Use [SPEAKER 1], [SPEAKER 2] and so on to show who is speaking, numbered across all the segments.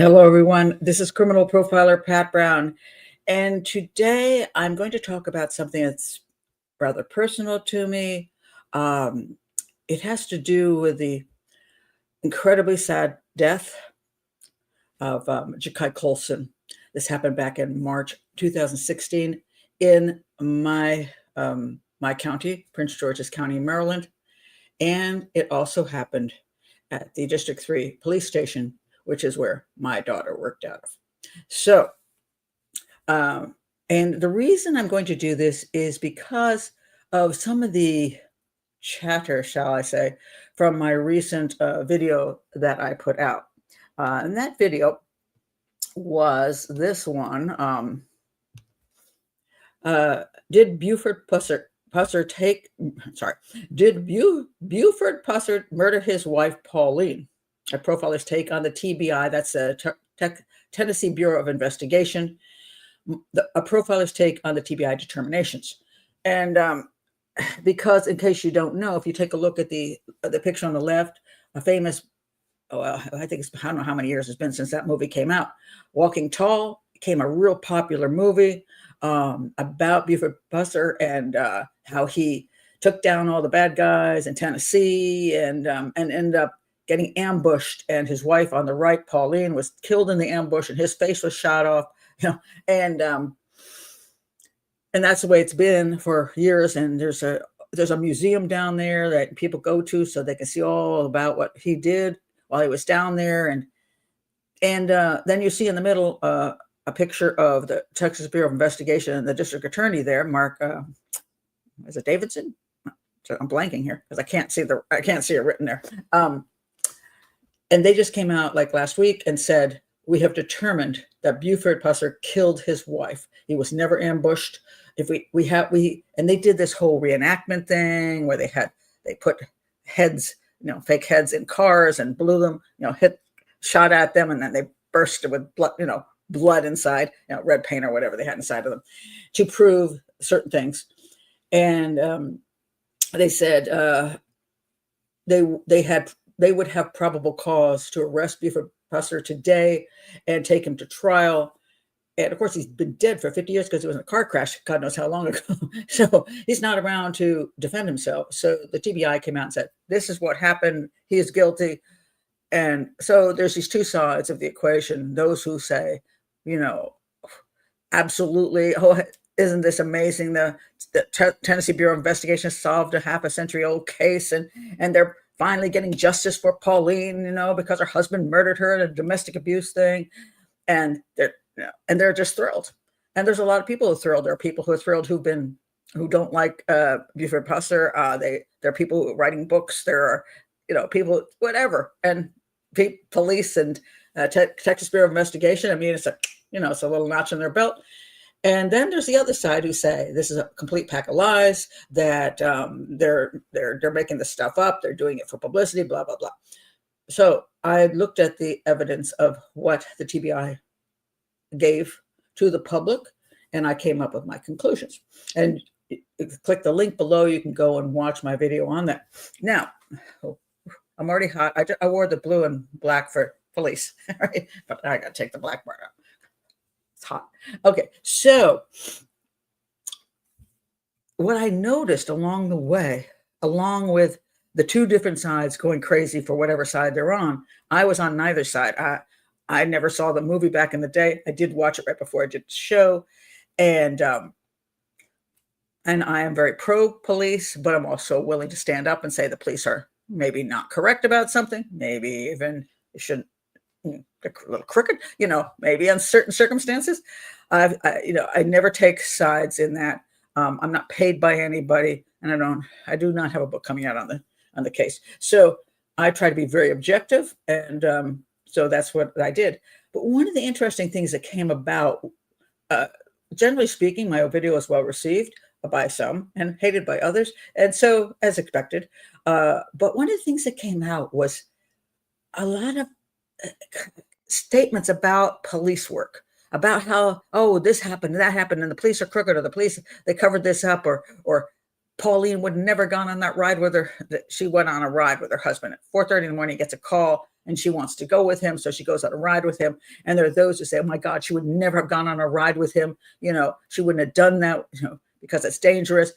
[SPEAKER 1] Hello, everyone. This is criminal profiler Pat Brown. And today I'm going to talk about something that's rather personal to me. Um, it has to do with the incredibly sad death of Jacai Colson. This happened back in March 2016 in my county, Prince George's County, Maryland. And it also happened at the District 3 police station, which is where my daughter worked out of. So, and the reason I'm going to do this is because of some of the chatter, shall I say, from my recent video that I put out. And that video was this one. Did Buford Pusser take, sorry, did Buford Pusser murder his wife, Pauline? A profiler's take on the TBI, that's the Tennessee Bureau of Investigation, a profiler's take on the TBI determinations. And because, in case you don't know, if you take a look at the picture on the left, a famous, I think I don't know how many years it's been since that movie came out, Walking Tall, became a real popular movie about Buford Pusser and how he took down all the bad guys in Tennessee and ended up getting ambushed, and his wife on the right, Pauline, was killed in the ambush, and his face was shot off. And that's the way it's been for years. And there's a museum down there that people go to so they can see all about what he did while he was down there. And then you see in the middle a picture of the Texas Bureau of Investigation and the district attorney there, Mark. Is it Davidson? So I'm blanking here because I can't see it written there. And they just came out like last week and said, we have determined that Buford Pusser killed his wife. He was never ambushed. And they did this whole reenactment thing where they put heads, fake heads in cars and blew them, shot at them, and then they bursted with blood inside, red paint or whatever they had inside of them to prove certain things. And they said they would have probable cause to arrest Buford Pusser today and take him to trial. And of course, he's been dead for 50 years because he was in a car crash, God knows how long ago. So he's not around to defend himself. So the TBI came out and said, this is what happened. He is guilty. And so there's these two sides of the equation. Those who say, absolutely, oh, isn't this amazing? The Tennessee Bureau of Investigation solved a half-a-century-old case, and they're finally getting justice for Pauline, because her husband murdered her in a domestic abuse thing, and they're just thrilled. And there's a lot of people who are thrilled. There are people who are thrilled who don't like Buford Pusser. There are people writing books. There are people, whatever, and police and Texas Bureau of Investigation. I mean, it's a little notch in their belt. And then there's the other side who say this is a complete pack of lies, that they're making this stuff up, they're doing it for publicity, blah, blah, blah. So I looked at the evidence of what the TBI gave to the public, and I came up with my conclusions. And click the link below, you can go and watch my video on that. Now, I'm already hot. I wore the blue and black for police, right? But I got to take the black part out. Hot. Okay, so what I noticed along the way, along with the two different sides going crazy for whatever side they're on, I was on neither side. I never saw the movie back in the day. I did watch it right before I did the show, and I am very pro-police, but I'm also willing to stand up and say the police are maybe not correct about something, maybe even they shouldn't. A little crooked, maybe on certain circumstances. I never take sides in that. I'm not paid by anybody, and I do not have a book coming out on the case. So I try to be very objective, and so that's what I did. But one of the interesting things that came about, generally speaking, my video was well received by some and hated by others, and so as expected. But one of the things that came out was a lot of statements about police work, about how, this happened, that happened, and the police are crooked, or the police, they covered this up, or Pauline would never gone on that ride with her. She went on a ride with her husband at 4:30 in the morning, gets a call and she wants to go with him. So she goes on a ride with him. And there are those who say, oh my God, she would never have gone on a ride with him. She wouldn't have done that, because it's dangerous.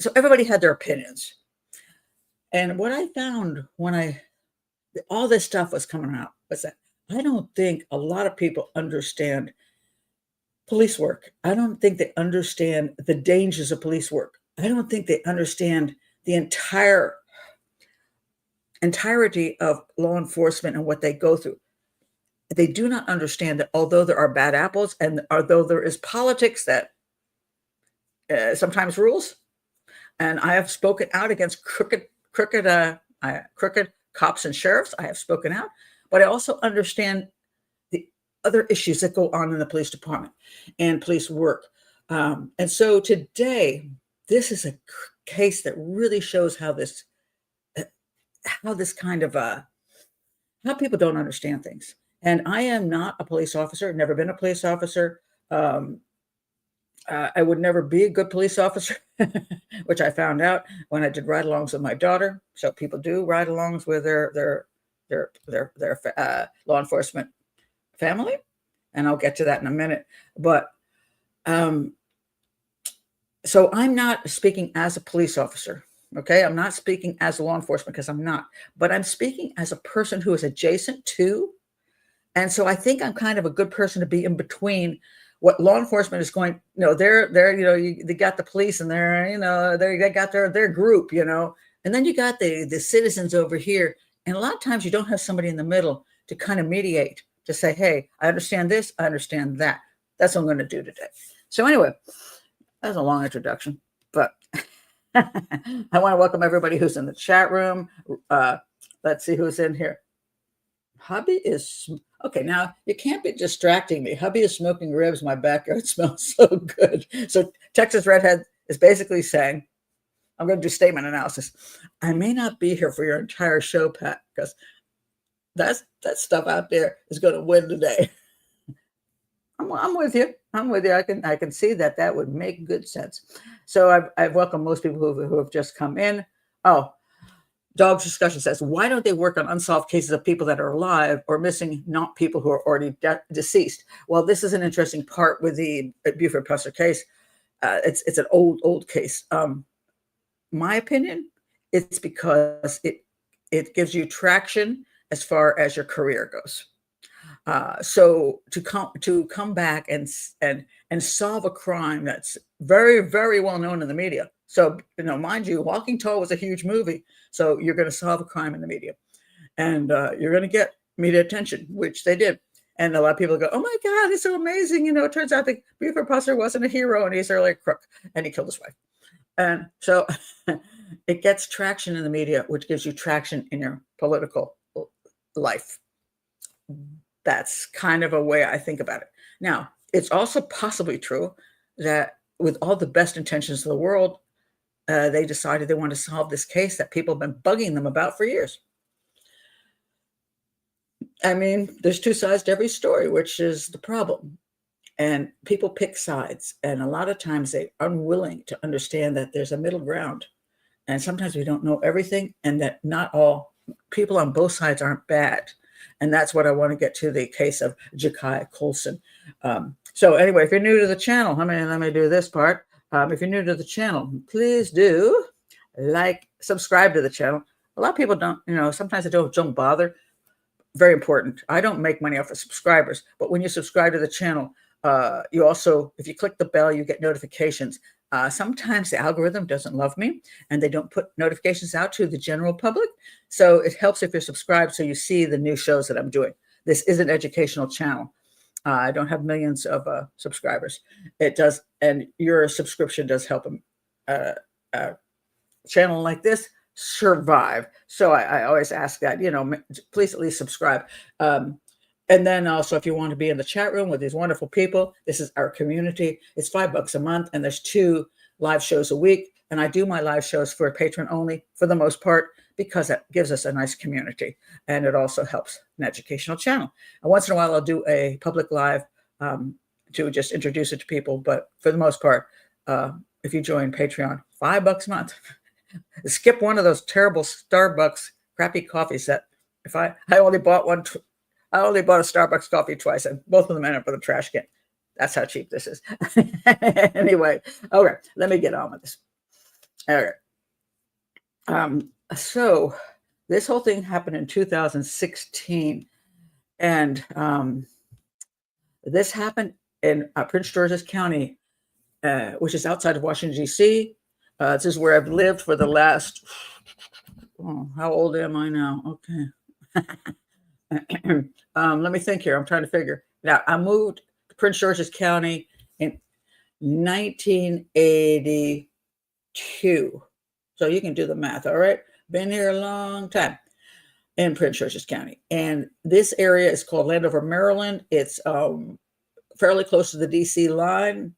[SPEAKER 1] So everybody had their opinions. And what I found when all this stuff was coming out was that I don't think a lot of people understand police work. I don't think they understand the dangers of police work. I don't think they understand the entirety of law enforcement and what they go through. They do not understand that although there are bad apples and although there is politics that sometimes rules, and I have spoken out against crooked cops and sheriffs. I have spoken out, but I also understand the other issues that go on in the police department and police work. And so today, this is a case that really shows how this kind of how people don't understand things. And I am not a police officer, never been a police officer. I would never be a good police officer, which I found out when I did ride-alongs with my daughter. So people do ride-alongs with their law enforcement family, and I'll get to that in a minute. But so I'm not speaking as a police officer. Okay, I'm not speaking as a law enforcement because I'm not, but I'm speaking as a person who is adjacent to. And so I think I'm kind of a good person to be in between what law enforcement is going, they're they got the police and they got their group, and then you got the citizens over here. And a lot of times you don't have somebody in the middle to kind of mediate, to say, hey, I understand this, I understand that. That's what I'm going to do today. So anyway, that was a long introduction, but I want to welcome everybody who's in the chat room. Let's see who's in here. Hubby is okay. Now you can't be distracting me. Hubby is smoking ribs. My backyard smells so good. So Texas Redhead is basically saying, I'm going to do statement analysis. I may not be here for your entire show, Pat, because that stuff out there is going to win today. I'm with you. I'm with you. I can see that would make good sense. So I've welcomed most people who have just come in. Oh, Dog's Discussion says, why don't they work on unsolved cases of people that are alive or missing, not people who are already deceased? Well, this is an interesting part with the Buford Pusser case. It's an old case. My opinion, it's because it gives you traction as far as your career goes. So to come back and solve a crime that's very, very well known in the media. So, mind you, Walking Tall was a huge movie. So you're going to solve a crime in the media and you're going to get media attention, which they did. And a lot of people go, oh my God, it's so amazing. It turns out that Buford Pusser wasn't a hero and he's really a crook and he killed his wife. And so it gets traction in the media, which gives you traction in your political life. That's kind of a way I think about it. Now, it's also possibly true that with all the best intentions of the world, they decided they want to solve this case that people have been bugging them about for years. I mean, there's two sides to every story, which is the problem. And people pick sides. And a lot of times they're unwilling to understand that there's a middle ground. And sometimes we don't know everything and that not all people on both sides aren't bad. And that's what I want to get to the case of Jacai Colson. So anyway, if you're new to the channel, let me do this part. If you're new to the channel, please do subscribe to the channel. A lot of people don't, sometimes they don't bother. Very important. I don't make money off of subscribers, but when you subscribe to the channel, you also, if you click the bell, you get notifications. Sometimes the algorithm doesn't love me and they don't put notifications out to the general public. So it helps if you're subscribed so you see the new shows that I'm doing. This is an educational channel. I don't have millions of subscribers. It does, and your subscription does help a channel like this survive. So I always ask that, please at least subscribe. And then also, if you want to be in the chat room with these wonderful people, this is our community. It's $5 a month, and there's 2 live shows a week. And I do my live shows for patron only for the most part, because that gives us a nice community. And it also helps an educational channel. And once in a while, I'll do a public live to just introduce it to people. But for the most part, if you join Patreon, $5 a month. Skip one of those terrible Starbucks crappy coffees that if I only bought one, I only bought a Starbucks coffee twice, and both of them ended up with a trash can. That's how cheap this is. Anyway, okay, let me get on with this. All right. So this whole thing happened in 2016, and this happened in Prince George's County, which is outside of Washington, D.C. This is where I've lived for the last, how old am I now? Okay. Let me think here. I'm trying to figure. Now, I moved to Prince George's County in 1982. So you can do the math, all right? Been here a long time in Prince George's County. And this area is called Landover, Maryland. It's fairly close to the D.C. line.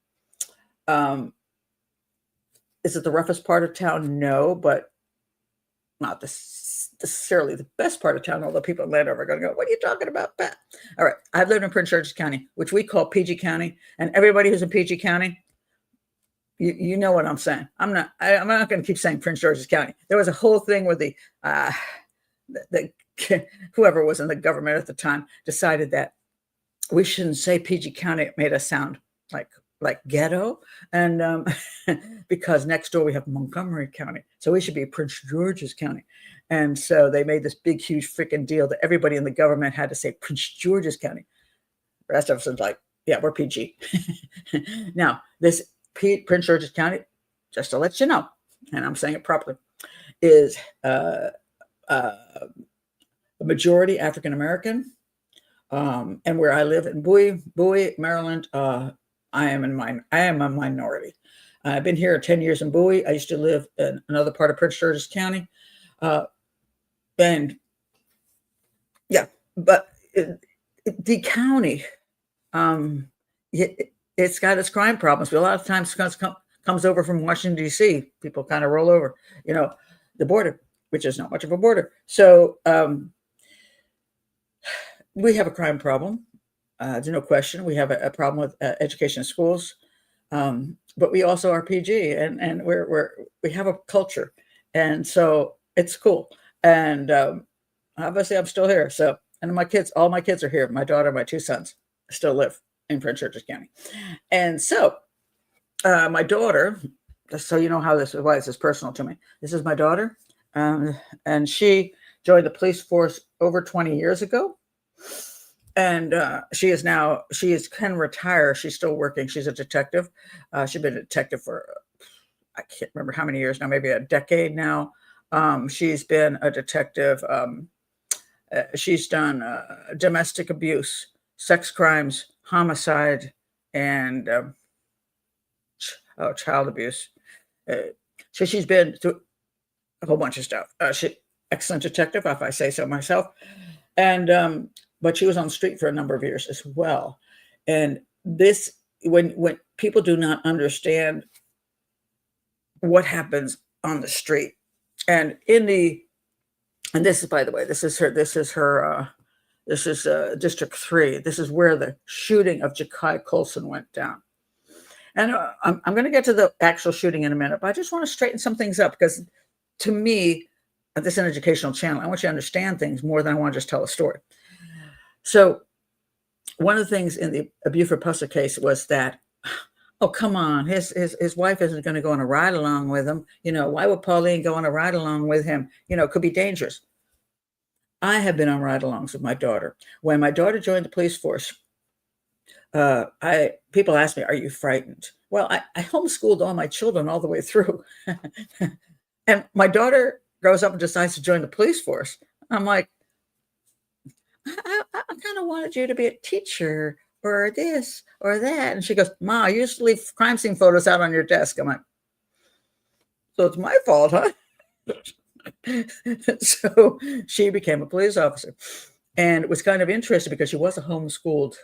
[SPEAKER 1] Is it the roughest part of town? No, but not necessarily the best part of town, although people in Landover are going to go, what are you talking about, Pat? All right, I've lived in Prince George's County, which we call PG County, and everybody who's in PG County, you know what I'm saying. I'm not going to keep saying Prince George's County. There was a whole thing where the whoever was in the government at the time decided that we shouldn't say PG County. It made us sound like ghetto, and because next door we have Montgomery County, so we should be Prince George's County. And so they made this big, huge freaking deal that everybody in the government had to say Prince George's County. The rest of us was like, yeah, we're PG. Now, this Prince George's County, just to let you know, and I'm saying it properly, is a majority African American. And where I live in Bowie, Maryland, I am a minority. I've been here 10 years in Bowie. I used to live in another part of Prince George's County. And yeah, but the county, it's got its crime problems, but a lot of times comes over from Washington, D.C. People kind of roll over, the border, which is not much of a border. So we have a crime problem. There's no question. We have a problem with education in schools, but we also are PG, and we have a culture, and so it's cool. And obviously, I'm still here. So, and all my kids are here. My daughter, my two sons, still live in Prince George's County, and so my daughter. Just so you know why this is personal to me. This is my daughter, and she joined the police force over 20 years ago. And she can retire. She's still working. She's a detective. She's been a detective for, I can't remember how many years now, maybe a decade now. She's been a detective. She's done domestic abuse, sex crimes, homicide, and child abuse. So she's been through a whole bunch of stuff. Excellent detective, if I say so myself. And but she was on the street for a number of years as well. And this, when people do not understand what happens on the street, and this is, by the way, this is District 3. This is where the shooting of Jacai Colson went down. And I'm going to get to the actual shooting in a minute, but I just want to straighten some things up, because to me, this is an educational channel. I want you to understand things more than I want to just tell a story. So one of the things in the Buford Puster case was that, oh, come on, his wife isn't going to go on a ride along with him. Why would Pauline go on a ride along with him? It could be dangerous. I have been on ride alongs with my daughter. When my daughter joined the police force, people ask me, are you frightened? Well, I homeschooled all my children all the way through. And my daughter grows up and decides to join the police force. I'm like, I kind of wanted you to be a teacher or this or that. And she goes, Ma, I used to leave crime scene photos out on your desk. I'm like, so it's my fault, huh? So she became a police officer. And it was kind of interesting because she was homeschooled.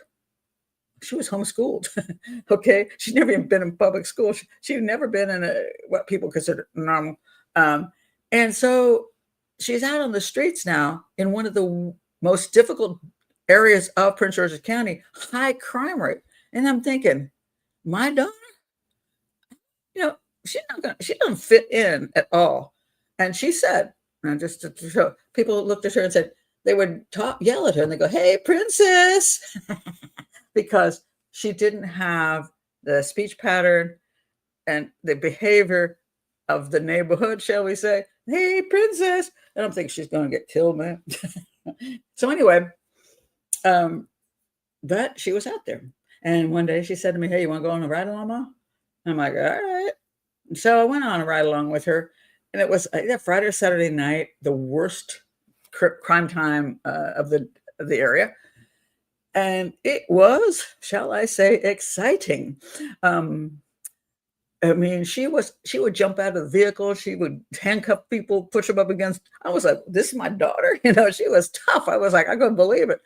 [SPEAKER 1] Okay. She'd never even been in public school. She'd never been in what people consider normal. And so she's out on the streets now in one of the most difficult areas of Prince George's County, high crime rate. And I'm thinking, my daughter, she doesn't fit in at all. And she said, and just to show, people looked at her and said, they would yell at her and they go, "Hey, princess," because she didn't have the speech pattern and the behavior of the neighborhood, shall we say. "Hey, princess." I don't think she's going to get killed, man. So anyway, but she was out there. And one day she said to me, "Hey, you want to go on a ride along, Ma?" I'm like, "All right." So I went on a ride along with her. And it was Friday or Saturday night, the worst crime time of the area. And it was, shall I say, exciting. I mean, she would jump out of the vehicle. She would handcuff people, push them up against. I was like, "This is my daughter." She was tough. I was like, I couldn't believe it.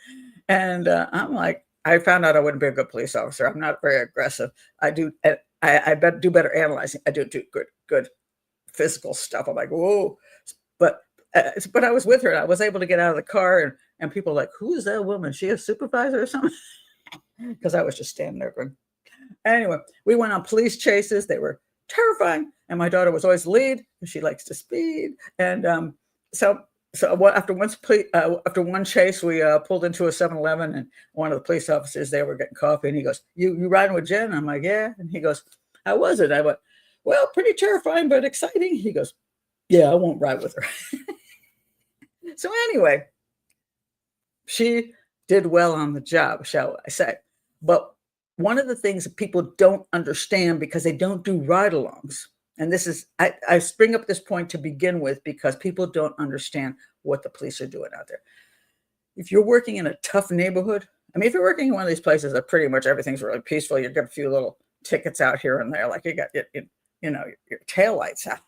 [SPEAKER 1] And I'm like, I found out I wouldn't be a good police officer. I'm not very aggressive. I do do better analyzing. I do good physical stuff. I'm like, whoa. But I was with her and I was able to get out of the car and people were like, "Who is that woman? Is she a supervisor or something?" Because I was just standing there going. Anyway, we went on police chases. They were terrifying. And my daughter was always the lead because she likes to speed. And so after one chase, we pulled into a 7-Eleven, and one of the police officers there were getting coffee, and he goes, "You riding with Jen?" I'm like, "Yeah." And he goes, "How was it?" I went, "Well, pretty terrifying, but exciting." He goes, "Yeah, I won't ride with her." So anyway, she did well on the job, shall I say. But one of the things that people don't understand because they don't do ride-alongs, and this is, I spring up this point to begin with because people don't understand what the police are doing out there. If you're working in a tough neighborhood, I mean, if you're working in one of these places that pretty much everything's really peaceful, you get a few little tickets out here and there, like you got your taillights out.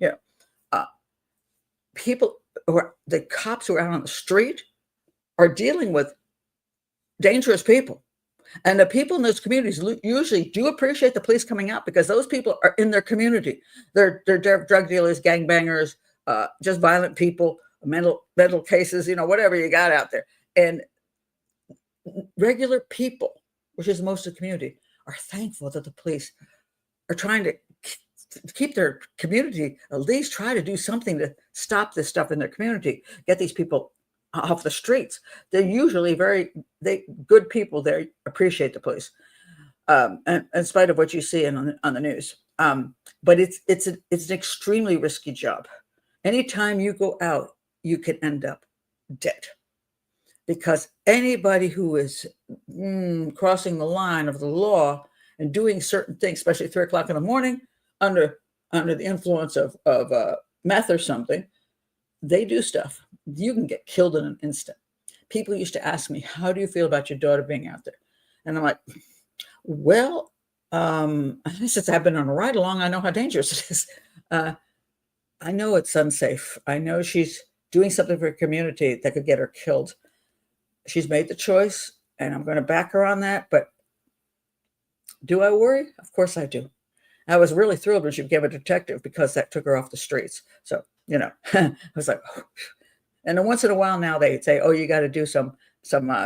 [SPEAKER 1] you know, uh, People the cops who are out on the street are dealing with dangerous people. And the people in those communities usually do appreciate the police coming out because those people are in their community. They're drug dealers, gangbangers, just violent people, mental cases, whatever you got out there. And regular people, which is most of the community, are thankful that the police are trying to keep their community, at least try to do something to stop this stuff in their community, get these people off the streets. They're usually very good people. They appreciate the police, and in spite of what you see on the news. But it's an extremely risky job. Anytime you go out, you can end up dead, because anybody who is crossing the line of the law and doing certain things, especially 3 o'clock in the morning, under the influence of meth or something, they do stuff. You can get killed in an instant. People used to ask me, "How do you feel about your daughter being out there?" And I'm like, well, since I've been on a ride along, I know how dangerous it is. I know it's unsafe. I know she's doing something for her community that could get her killed. She's made the choice, and I'm going to back her on that. But do I worry? Of course I do. I was really thrilled when she became a detective because that took her off the streets. So, I was like, oh. And then once in a while now they say, "Oh, you got to do some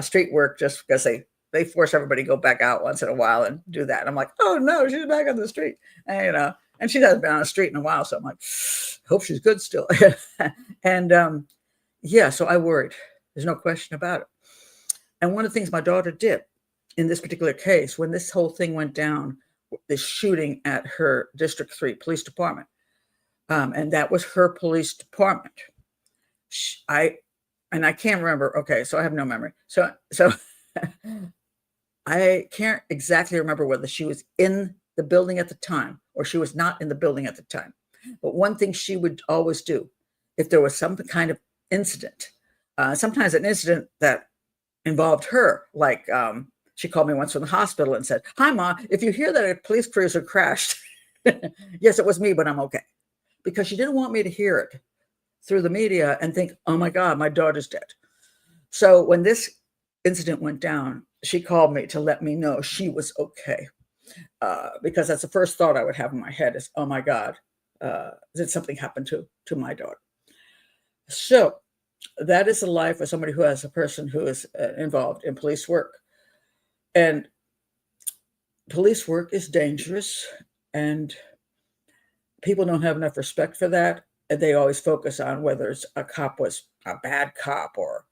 [SPEAKER 1] street work," just because they force everybody to go back out once in a while and do that. And I'm like, "Oh no, she's back on the street." And, and she hasn't been on the street in a while. So I'm like, hope she's good still. And yeah, so I worried. There's no question about it. And one of the things my daughter did in this particular case, when this whole thing went down, this shooting at her District 3 police department, and that was her police department. I can't remember. Okay, so I have no memory. So I can't exactly remember whether she was in the building at the time or she was not in the building at the time. But one thing she would always do, if there was some kind of incident, sometimes an incident that involved her, like she called me once from the hospital and said, "Hi, Ma, if you hear that a police cruiser crashed," yes, it was me, but I'm okay. Because she didn't want me to hear it through the media and think, "Oh my God, my daughter's dead." So when this incident went down, she called me to let me know she was okay. Because that's the first thought I would have in my head is, "Oh my God, did something happen to my daughter?" So that is the life of somebody who has a person who is involved in police work. And police work is dangerous. And people don't have enough respect for that. And they always focus on whether it's a cop was a bad cop or,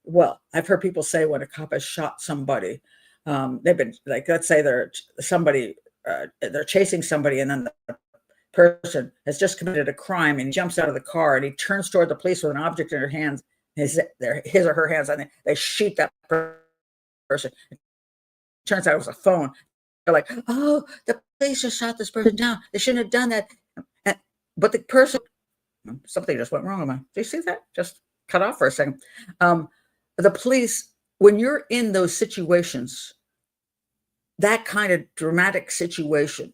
[SPEAKER 1] well, I've heard people say when a cop has shot somebody, they've been like, let's say they're chasing somebody, and then the person has just committed a crime, and he jumps out of the car and he turns toward the police with an object in her hands, his or her hands, and they shoot that person. It turns out it was a phone. They're like, oh, the police just shot this person down. They shouldn't have done that. But the person, something just went wrong. Do you see that? Just cut off for a second. The police, when you're in those situations, that kind of dramatic situation,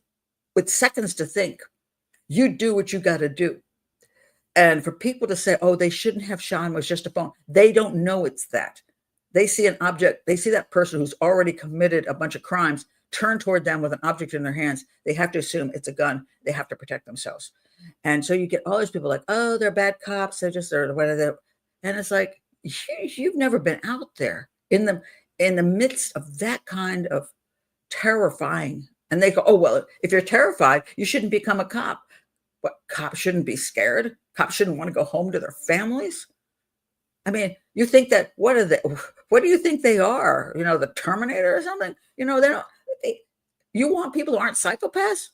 [SPEAKER 1] with seconds to think, you do what you got to do. And for people to say, oh, they shouldn't have shot him, it was just a phone, they don't know it's that. They see an object, they see that person who's already committed a bunch of crimes turn toward them with an object in their hands. They have to assume it's a gun. They have to protect themselves. And so you get all these people like, oh, they're bad cops. They're whatever. And it's like, you've never been out there in the midst of that kind of terrifying. And they go, oh, well, if you're terrified, you shouldn't become a cop. But cops shouldn't be scared. Cops shouldn't want to go home to their families. I mean, you think that, what are they? What do you think they are? The Terminator or something? They don't. You want people who aren't psychopaths?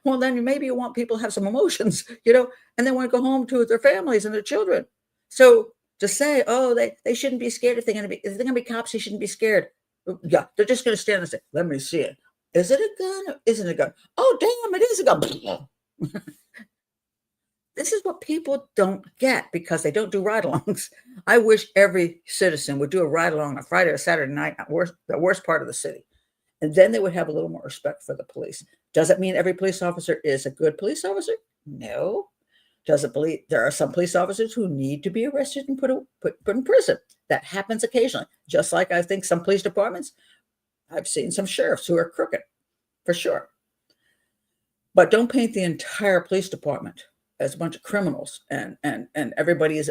[SPEAKER 1] Well, then maybe you want people to have some emotions, and they want to go home to their families and their children. So to say, oh, they shouldn't be scared if they're going to be cops, they shouldn't be scared. Yeah, they're just going to stand and say, let me see it. Is it a gun? Isn't it a gun? Oh, damn, it is a gun. This is what people don't get because they don't do ride-alongs. I wish every citizen would do a ride-along on a Friday or Saturday night, the worst part of the city. And then they would have a little more respect for the police. Does it mean every police officer is a good police officer? No. Does it believe there are some police officers who need to be arrested and put in prison? That happens occasionally. Just like I think some police departments, I've seen some sheriffs who are crooked, for sure. But don't paint the entire police department as a bunch of criminals and everybody's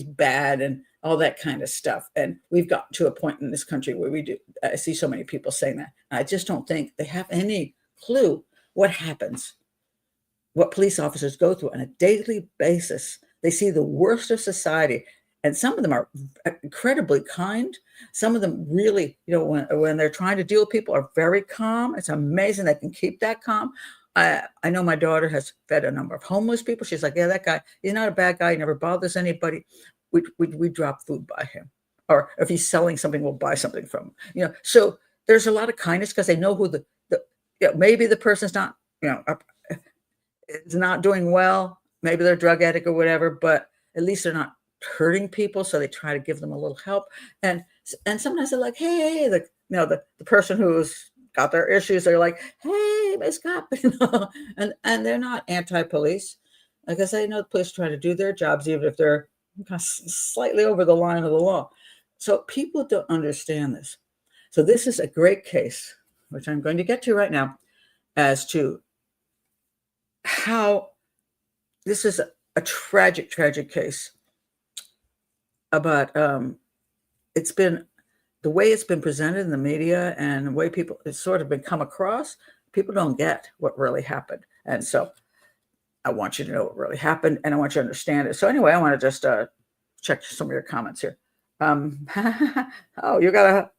[SPEAKER 1] bad and all that kind of stuff. And we've gotten to a point in this country where I see so many people saying that. I just don't think they have any clue what happens, what police officers go through on a daily basis. They see the worst of society. And some of them are incredibly kind. Some of them really, when they're trying to deal with people, are very calm. It's amazing they can keep that calm. I know my daughter has fed a number of homeless people. She's like, yeah, that guy, he's not a bad guy. He never bothers anybody. We drop food by him. Or if he's selling something, we'll buy something from him. So there's a lot of kindness because they know who maybe the person's not, is not doing well. Maybe they're a drug addict or whatever, but at least they're not hurting people. So they try to give them a little help. And sometimes they're like, hey, the person who's got their issues, they're like, hey, Miss Cop, and they're not anti-police. Like I say, the police try to do their jobs, even if they're slightly over the line of the law. So people don't understand this. So this is a great case, which I'm going to get to right now, as to how this is a tragic, tragic case. But it's been, the way it's been presented in the media and the way it's sort of been come across, people don't get what really happened. And so I want you to know what really happened, and I want you to understand it. So anyway, I want to just check some of your comments here. Oh, you got a...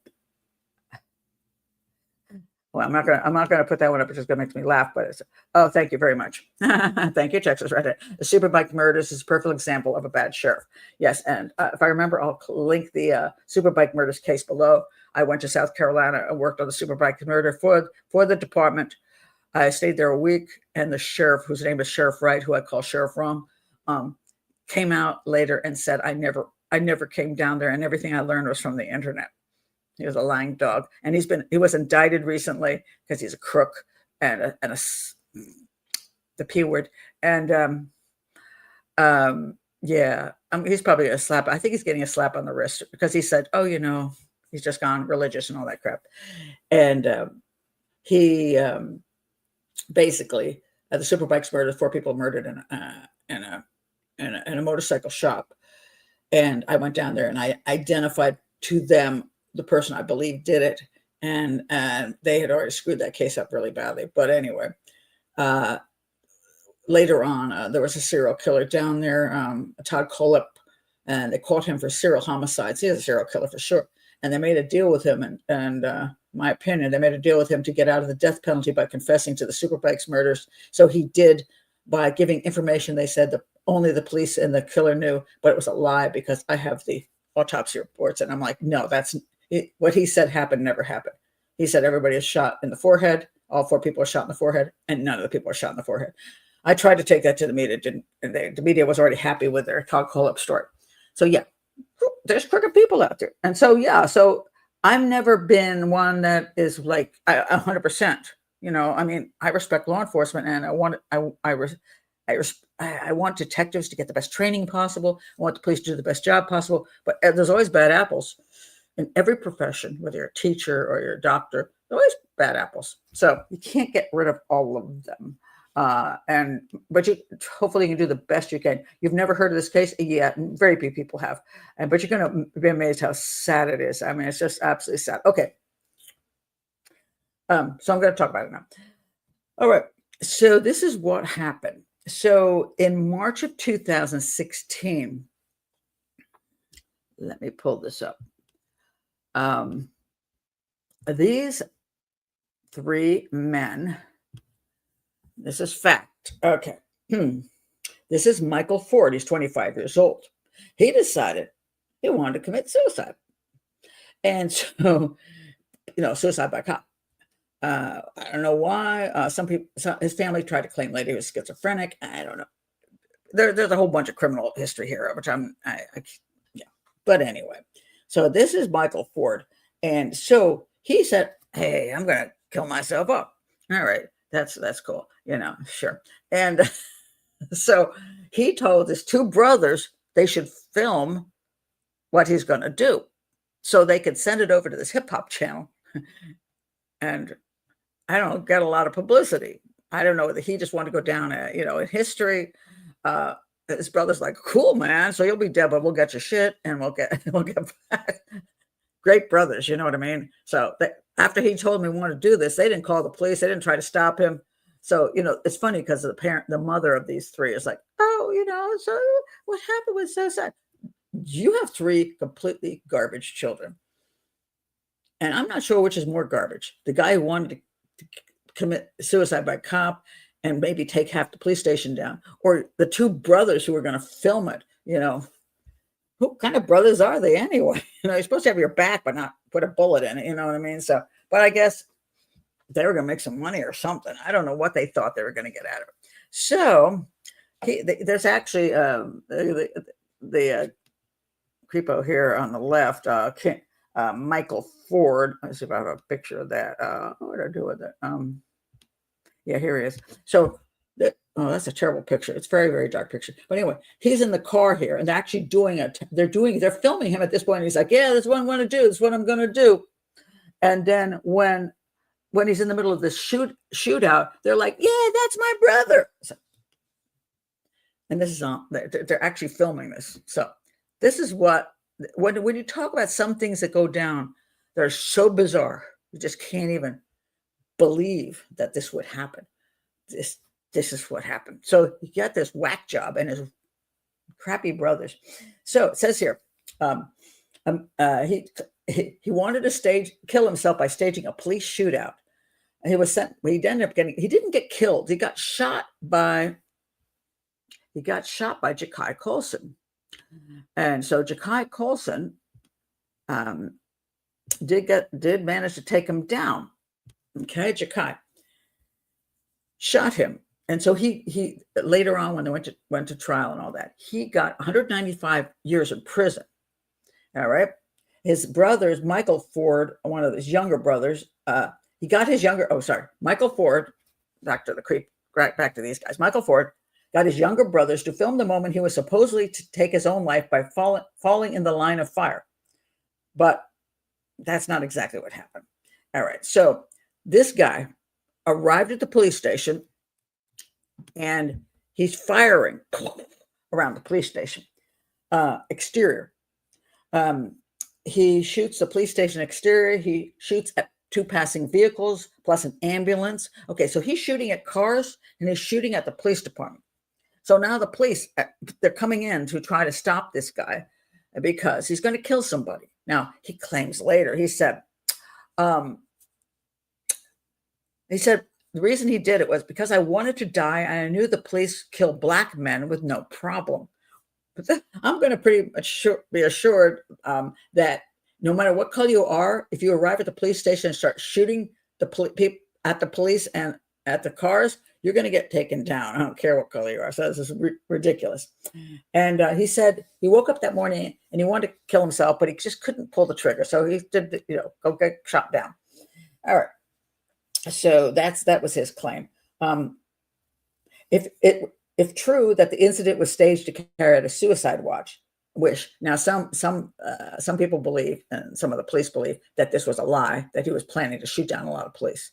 [SPEAKER 1] Well, I'm not gonna put that one up. It's just gonna make me laugh. But oh, thank you very much. Thank you, Texas Reddit. The Superbike murders is a perfect example of a bad sheriff. Yes, and if I remember, I'll link the Superbike murders case below. I went to South Carolina and worked on the Superbike murder for the department. I stayed there a week, and the sheriff, whose name is Sheriff Wright, who I call Sheriff Wrong, came out later and said, I never came down there, and everything I learned was from the internet. He was a lying dog, and he was indicted recently because he's a crook and the P word. And yeah, he's probably a slap. I think he's getting a slap on the wrist because he said, oh, he's just gone religious and all that crap. And he basically the Superbikes murdered 4 people murdered in a motorcycle shop. And I went down there and I identified to them the person I believe did it, and they had already screwed that case up really badly. But anyway, later on, there was a serial killer down there, Todd Kolep, and they caught him for serial homicides. He was a serial killer for sure. And they made a deal with him, and my opinion, they made a deal with him to get out of the death penalty by confessing to the Superbikes murders. So he did, by giving information they said that only the police and the killer knew, but it was a lie because I have the autopsy reports. And I'm like, no, what he said happened never happened. He said everybody is shot in the forehead. All 4 people are shot in the forehead, and none of the people are shot in the forehead. I tried to take that to the media. The media was already happy with their Todd Kolep story. So yeah, there's crooked people out there. And so, yeah, so I've never been one that is like 100%, I mean, I respect law enforcement, and I want detectives to get the best training possible. I want the police to do the best job possible, but there's always bad apples in every profession, whether you're a teacher or you're a doctor, there's always bad apples. So you can't get rid of all of them. But you hopefully you can do the best you can. You've never heard of this case? Yeah, very few people have. But you're going to be amazed how sad it is. I mean, it's just absolutely sad. Okay. So I'm going to talk about it now. All right. So this is what happened. So in March of 2016, let me pull this up. These 3 men, this is fact. Okay. This is Michael Ford. He's 25 years old. He decided he wanted to commit suicide. And so, suicide by cop. I don't know why. His family tried to claim later he was schizophrenic. I don't know. There's a whole bunch of criminal history here, which yeah. But anyway, so this is Michael Ford. And so he said, hey, I'm going to kill myself up. All right. That's cool. Sure. And so he told his 2 brothers they should film what he's going to do so they could send it over to this hip hop channel. And I don't get a lot of publicity. I don't know whether he just wanted to go down, in history. His brother's like, cool, man. So you'll be dead, but we'll get your shit and we'll get back. Great brothers, you know what I mean? So after he told me he wanted to do this, they didn't call the police. They didn't try to stop him. So, it's funny because the mother of these 3 is like, oh, so what happened was so sad. You have 3 completely garbage children. And I'm not sure which is more garbage. The guy who wanted to commit suicide by cop and maybe take half the police station down, or the 2 brothers who were going to film it, Who kind of brothers are they anyway? You're supposed to have your back, but not put a bullet in it. You know what I mean? So, but I guess they were going to make some money or something. I don't know what they thought they were going to get out of it. So there's actually the creepo here on the left, Michael Ford. Let's see if I have a picture of that. What did I do with it? Yeah, here he is. So that's a terrible picture. It's very, very dark picture. But anyway, he's in the car here and they're actually doing it. They're filming him at this point. And he's like, yeah, this is what I'm going to do. This is what I'm going to do. And then when he's in the middle of this shootout, they're like, yeah, that's my brother. So, and this is they're actually filming this. So this is when you talk about some things that go down, they're so bizarre. You just can't even believe that this would happen. This is what happened. So he got this whack job and his crappy brothers. So it says here, he wanted to kill himself by staging a police shootout. And he was sent. He didn't get killed. He got shot by Jacai Colson. And so Jacai Colson did manage to take him down. Okay, Jacai shot him. And so he later on, when they went to trial and all that, he got 195 years in prison. All right. His brothers, Michael Ford, one of his younger brothers, Michael Ford, back to these guys. Michael Ford got his younger brothers to film the moment he was supposedly to take his own life by falling in the line of fire. But that's not exactly what happened. All right. So this guy arrived at the police station and he's firing around the police station exterior. He shoots the police station exterior. He shoots at 2 passing vehicles, plus an ambulance. Okay, so he's shooting at cars and he's shooting at the police department. So now the police, they're coming in to try to stop this guy because he's going to kill somebody. Now, he claims later, um, he said the reason he did it was because I wanted to die and I knew the police kill black men with no problem. But I'm going to pretty much be assured that no matter what color you are, if you arrive at the police station and start shooting people at the police and at the cars, you're going to get taken down. I don't care what color you are. So this is ridiculous. And he said he woke up that morning and he wanted to kill himself, but he just couldn't pull the trigger. So he did, go get shot down. All right. So that was his claim. If true that the incident was staged to carry out a suicide wish. Now some people believe, and some of the police believe, that this was a lie, that he was planning to shoot down a lot of police.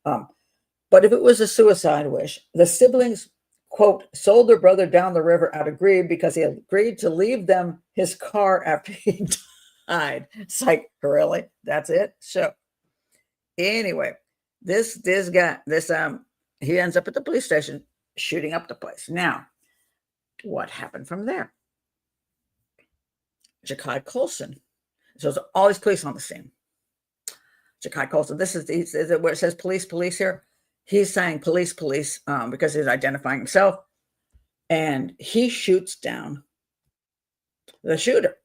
[SPEAKER 1] But if it was a suicide wish, the siblings, quote, sold their brother down the river out of greed because he agreed to leave them his car after he died. It's like, really? That's it? So anyway, this guy, he ends up at the police station shooting up the place. Now, what happened from there? Jacai Colson. So all these police on the scene. Jacai Colson. This is where it says police here. He's saying police because he's identifying himself, and he shoots down the shooter.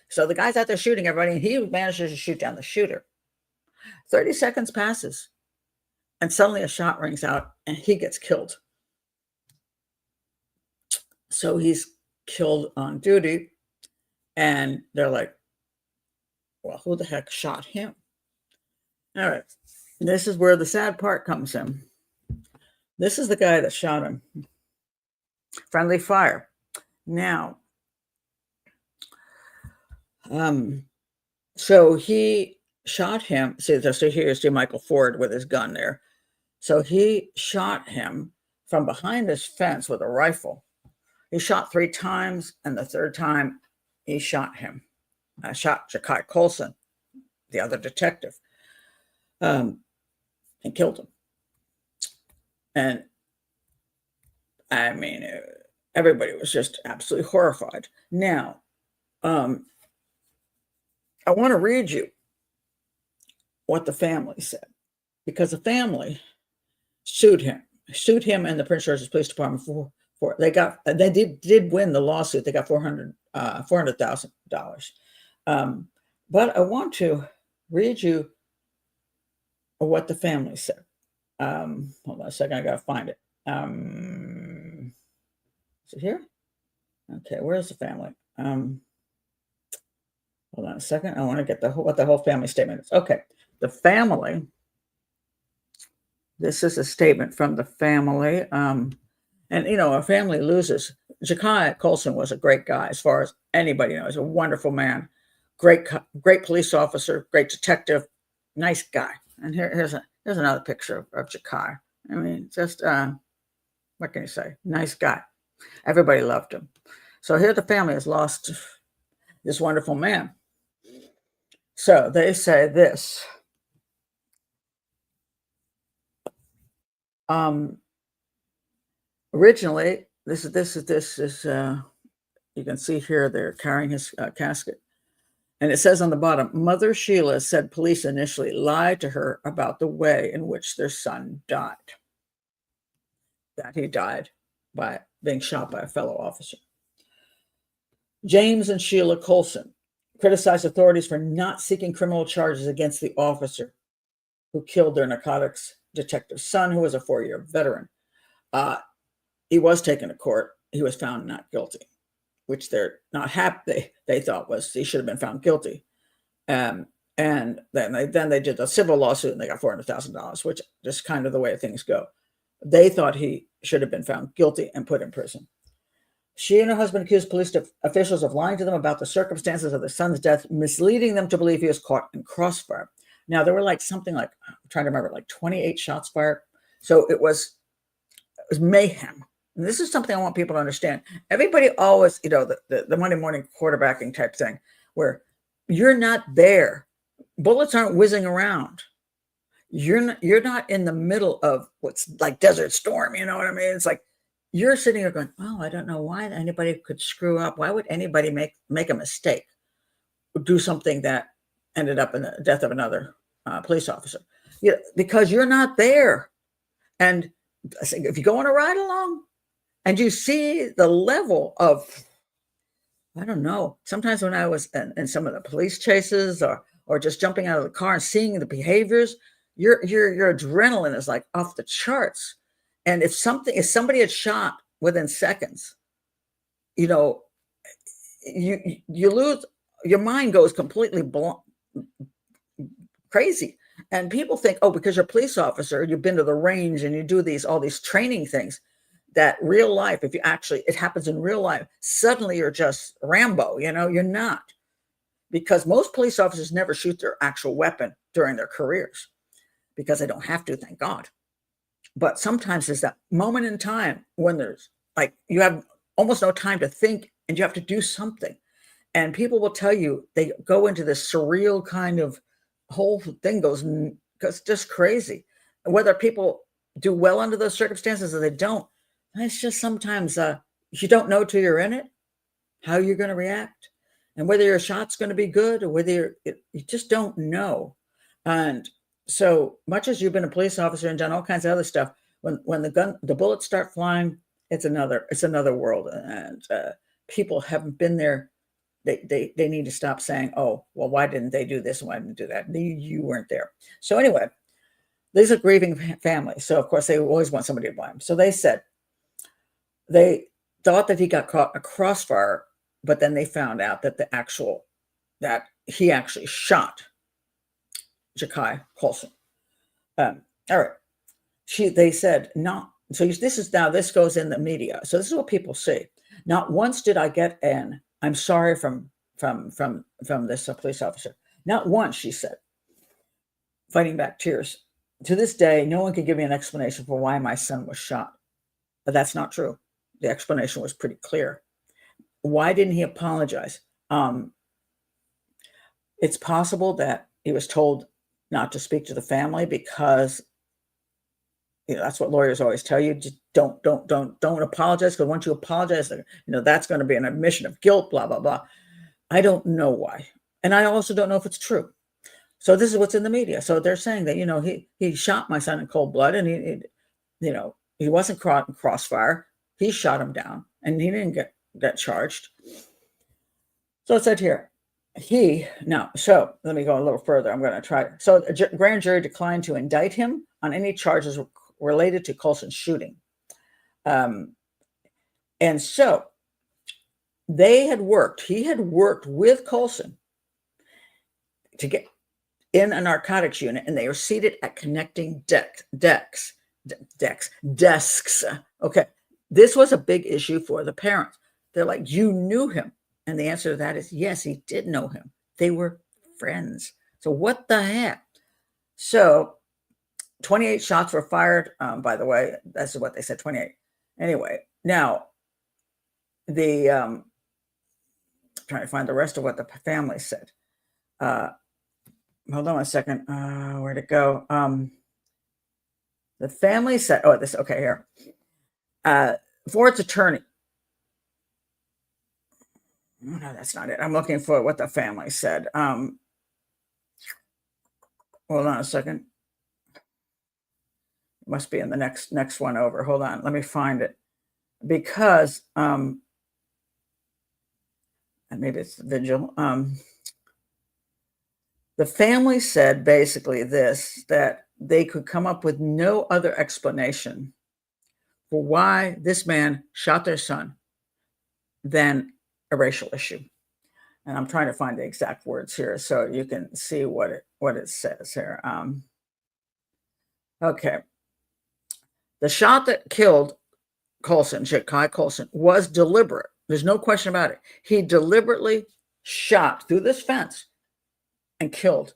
[SPEAKER 1] So the guy's out there shooting everybody, and he manages to shoot down the shooter. 30 seconds passes, and suddenly a shot rings out, and he gets killed. So he's killed on duty, and they're like, well, who the heck shot him? All right. This is where the sad part comes in. This is the guy that shot him. Friendly fire. Now, so he shot him. See, here's Michael Ford with his gun there. So he shot him from behind his fence with a rifle. He shot 3 times, and the third time he shot him. Shot Jacai Colson, the other detective, and killed him. And I mean, everybody was just absolutely horrified. Now, I want to read you what the family said, because the family sued him and the Prince George's Police Department for they did win the lawsuit. They got $400,000. But I want to read you what the family said. Hold on a second, I gotta find it. Is it here? Okay, where's the family? Hold on a second. I want to get what the whole family statement is. Okay, the family. This is a statement from the family. And a family loses. Jacai Colson was a great guy, as far as anybody knows. A wonderful man, great police officer, great detective, nice guy. And here's another picture of Jacai. I mean, just what can you say? Nice guy. Everybody loved him. So here the family has lost this wonderful man. So they say this. Originally, this is you can see here they're carrying his casket, and it says on the bottom, Mother Sheila said police initially lied to her about the way in which their son died. That he died by being shot by a fellow officer. James and Sheila Colson criticized authorities for not seeking criminal charges against the officer who killed their narcotics detective's son, who was a 4-year veteran. He was taken to court. He was found not guilty, which they're not happy. They thought was he should have been found guilty. And then they did a civil lawsuit and they got $400,000, which is kind of the way things go. They thought he should have been found guilty and put in prison. She and her husband accused police officials of lying to them about the circumstances of their son's death, misleading them to believe he was caught in crossfire. Now, there were something like, I'm trying to remember, 28 shots fired. So it was mayhem. And this is something I want people to understand. Everybody always, the Monday morning quarterbacking type thing, where you're not there bullets aren't whizzing around. You're not in the middle of what's like Desert Storm, you know what I mean? It's like you're sitting there going, "Oh, I don't know why anybody could screw up. Why would anybody make a mistake, do something that ended up in the death of another police officer?" Yeah, because you're not there. And if you go on a ride along and you see the level of, I don't know. Sometimes when I was in some of the police chases or just jumping out of the car and seeing the behaviors, your adrenaline is like off the charts. And if somebody had shot within seconds, you know, you lose, your mind goes completely crazy. And people think, oh, because you're a police officer, you've been to the range and you do all these training things, that real life, if you actually, it happens in real life, suddenly you're just Rambo, you're not. Because most police officers never shoot their actual weapon during their careers because they don't have to, thank God. But sometimes there's that moment in time when there's like, you have almost no time to think and you have to do something. And people will tell you, they go into this surreal kind of whole thing goes just crazy. Whether people do well under those circumstances or they don't, it's just sometimes you don't know till you're in it how you're going to react, and whether your shot's going to be good or whether you just don't know. And so much as you've been a police officer and done all kinds of other stuff, when the bullets start flying, it's another world, and people haven't been there. They need to stop saying, oh, well, why didn't they do this and why didn't they do that? You weren't there. So anyway, these are grieving families. So of course they always want somebody to blame. So they said they thought that he got caught in a crossfire, but then they found out that that he actually shot Jacai Colson. All right. They said not. So this goes in the media. So this is what people say. Not once did I get an "I'm sorry" from this police officer. Not once, she said, fighting back tears. To this day, no one could give me an explanation for why my son was shot. But that's not true. The explanation was pretty clear. Why didn't he apologize? It's possible that he was told not to speak to the family because that's what lawyers always tell you. Just don't apologize, because once you apologize, that's going to be an admission of guilt, blah, blah, blah. I don't know why. And I also don't know if it's true. So this is what's in the media. So they're saying that, he shot my son in cold blood, and he wasn't caught in crossfire. He shot him down and he didn't get charged. So it said here, so let me go a little further. I'm going to try. So the grand jury declined to indict him on any charges related to Colson's shooting. And so he had worked with Colson to get in a narcotics unit, and they were seated at connecting desks. Okay. This was a big issue for the parents. They're like, you knew him. And the answer to that is yes, he did know him. They were friends. So what the heck? So 28 shots were fired. By the way, that's what they said, 28. Anyway, now trying to find the rest of what the family said. Hold on a second. Where'd it go? The family said, okay, here. Ford's attorney. No, that's not it. I'm looking for what the family said. Hold on a second. It must be in the next one over. Hold on. Let me find it. Because, and maybe it's the vigil. The family said basically that they could come up with no other explanation for why this man shot their son than a racial issue. And I'm trying to find the exact words here so you can see what it says here. Okay. The shot that killed Colson, Jacai Colson, was deliberate. There's no question about it. He deliberately shot through this fence and killed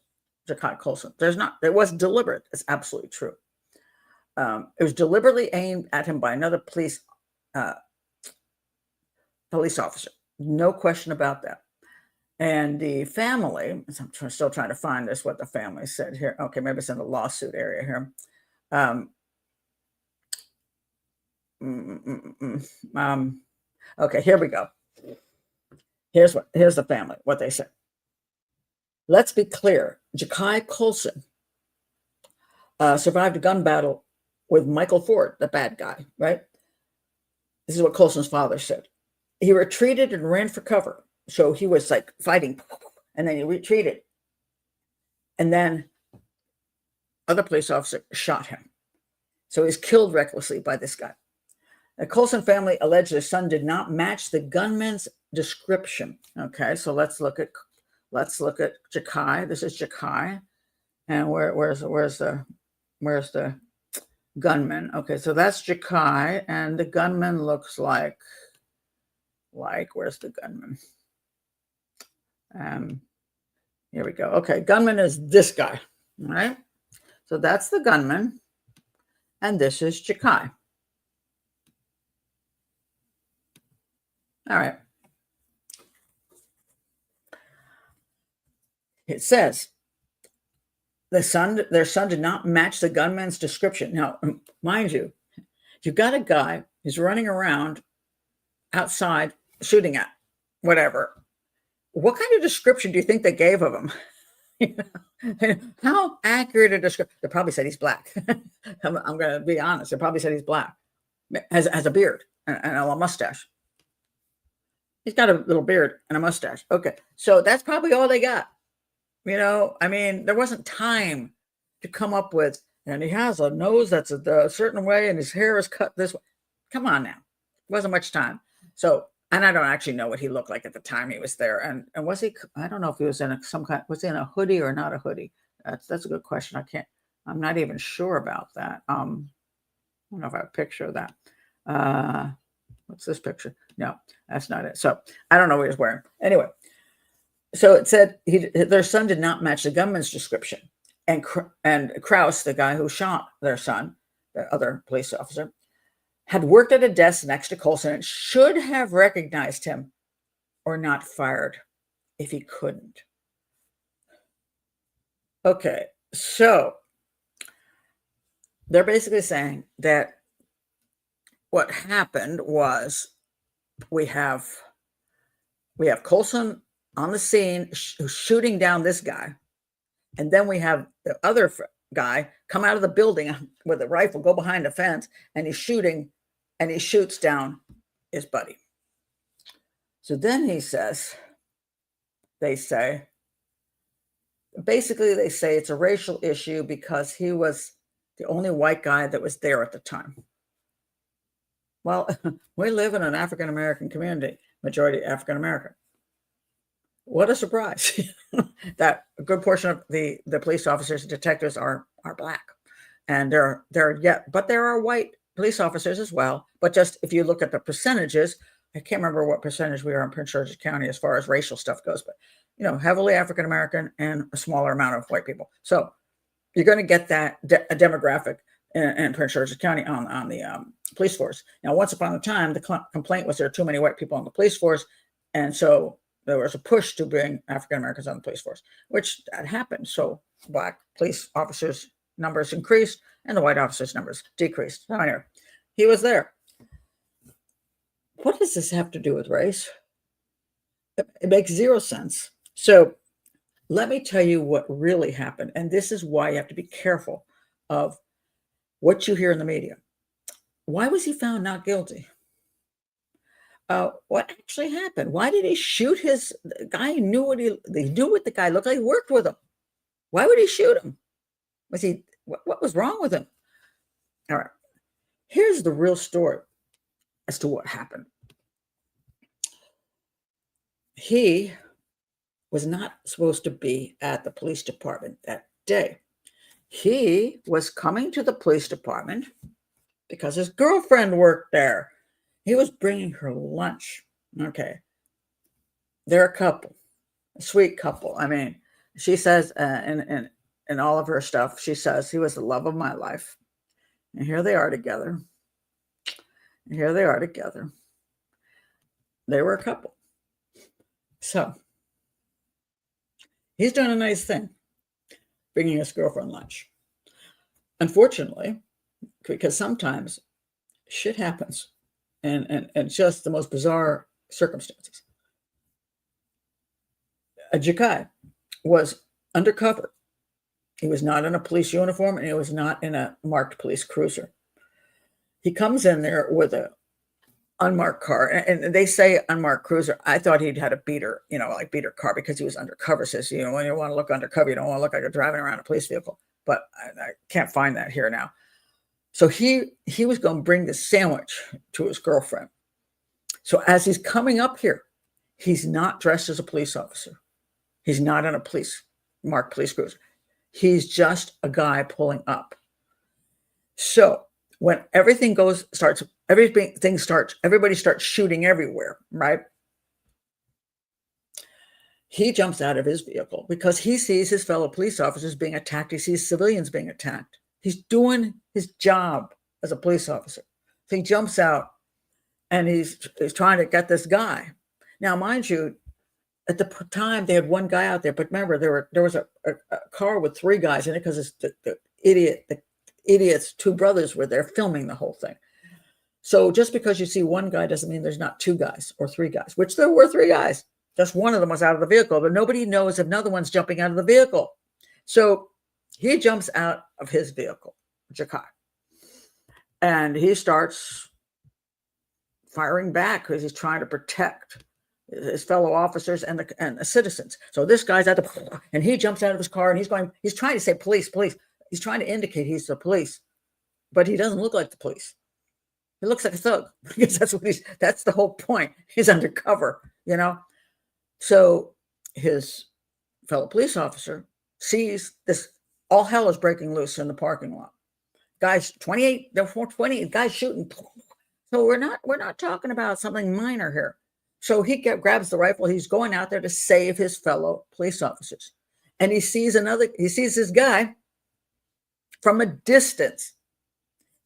[SPEAKER 1] Jacai Colson. It was deliberate. It's absolutely true. It was deliberately aimed at him by another police officer. No question about that. And the family, I'm still trying to find this, what the family said here. Okay, maybe it's in the lawsuit area here. Um, mm, mm, mm, okay, here we go. Here's the family, what they said. Let's be clear. Jacai Colson survived a gun battle with Michael Ford, the bad guy, right? This is what Colson's father said. He retreated and ran for cover. So he was like fighting, and then he retreated. And then other police officer shot him. So he's killed recklessly by this guy. The Colson family alleged their son did not match the gunman's description. Okay, so let's look at Jacai. This is Jacai, and where's the gunman? Okay, so that's Jacai, and the gunman looks like where's the gunman? Here we go. Okay, gunman is this guy. All right, so that's the gunman, and this is Jacai. All right. It says their son did not match the gunman's description. Now, mind you, you've got a guy who's running around outside shooting at whatever. What kind of description do you think they gave of him? How accurate a description? They probably said he's black. I'm going to be honest. They probably said he's black, has a beard and a mustache. He's got a little beard and a mustache. Okay, so that's probably all they got. I mean, there wasn't time to come up with, and he has a nose that's a certain way, and his hair is cut this way. Come on now. Wasn't much time. So, and I don't actually know what he looked like at the time he was there. And was he, I don't know if he was in was he in a hoodie or not a hoodie? That's a good question. I'm not even sure about that. I don't know if I have a picture of that. What's this picture? No, that's not it. So I don't know what he was wearing. Anyway, so it said their son did not match the gunman's description. And Krauss, the guy who shot their son, the other police officer, had worked at a desk next to Colson and should have recognized him or not fired if he couldn't. Okay, so they're basically saying that what happened was we have Colson on the scene shooting down this guy, and then we have the other guy come out of the building with a rifle, go behind a fence, and he's shooting, and he shoots down his buddy. So then they say it's a racial issue because he was the only white guy that was there at the time. Well, we live in an African-American community, majority African-American. What a surprise that a good portion of the police officers and detectives are black. And but there are white police officers as well. But just if you look at the percentages, I can't remember what percentage we are in Prince George's County as far as racial stuff goes, but heavily African-American and a smaller amount of white people. So you're going to get that a demographic in Prince George's County on the police force. Now, once upon a time, the complaint was there are too many white people on the police force. And so there was a push to bring African-Americans on the police force, which that happened. So black police officers' numbers increased and the white officers' numbers decreased. So anyway, he was there. What does this have to do with race? It makes zero sense. So let me tell you what really happened. And this is why you have to be careful of what you hear in the media. Why was he found not guilty? What actually happened? Why did he shoot the guy? He knew what the guy looked like. He worked with him. Why would he shoot him? What was wrong with him? All right. Here's the real story as to what happened. He was not supposed to be at the police department that day. He was coming to the police department because his girlfriend worked there. He was bringing her lunch. Okay. They're a couple, a sweet couple. I mean, she says in all of her stuff, she says he was the love of my life. And here they are together. They were a couple. So He's done a nice thing, bringing his girlfriend lunch. Unfortunately, because sometimes shit happens and just the most bizarre circumstances. Jacai was undercover. He was not in a police uniform and he was not in a marked police cruiser. He comes in there with a unmarked car, and they say unmarked cruiser. I thought he'd had a beater, like beater car, because he was undercover. Says, when you want to look undercover, you don't want to look like you're driving around a police vehicle. But I can't find that here now. So he was going to bring the sandwich to his girlfriend. So as he's coming up here, he's not dressed as a police officer. He's not in a marked police cruiser. He's just a guy pulling up. So when everybody starts shooting everywhere, right? He jumps out of his vehicle because he sees his fellow police officers being attacked. He sees civilians being attacked. He's doing his job as a police officer. So he jumps out and he's trying to get this guy. Now, mind you, at the time they had one guy out there, but remember there was a car with three guys in it because the idiot's two brothers were there filming the whole thing. So just because you see one guy doesn't mean there's not two guys or three guys, which there were three guys. Just one of them was out of the vehicle, but nobody knows if another one's jumping out of the vehicle. So he jumps out of his vehicle, Jacai, and he starts firing back because he's trying to protect his fellow officers and the citizens. So this guy's and he jumps out of his car and he's trying to say police. He's trying to indicate he's the police, but he doesn't look like the police. He looks like a thug because that's the whole point. He's undercover, So his fellow police officer sees this, all hell is breaking loose in the parking lot. Guys, 28 guys shooting. So we're not talking about something minor here. So he grabs the rifle. He's going out there to save his fellow police officers. And he sees this guy from a distance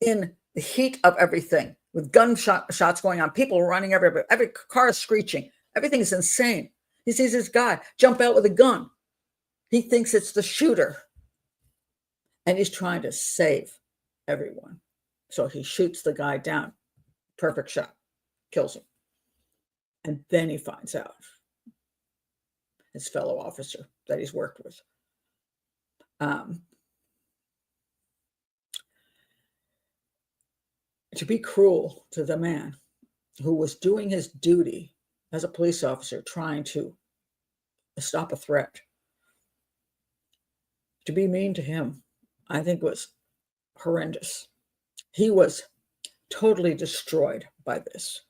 [SPEAKER 1] in the heat of everything, with gunshots going on, people running everywhere, every car is screeching. Everything is insane. He sees this guy jump out with a gun. He thinks it's the shooter. And he's trying to save everyone. So he shoots the guy down. Perfect shot. Kills him. And then he finds out his fellow officer that he's worked with. To be cruel to the man who was doing his duty as a police officer, trying to stop a threat, to be mean to him, I think was horrendous. He was totally destroyed by this.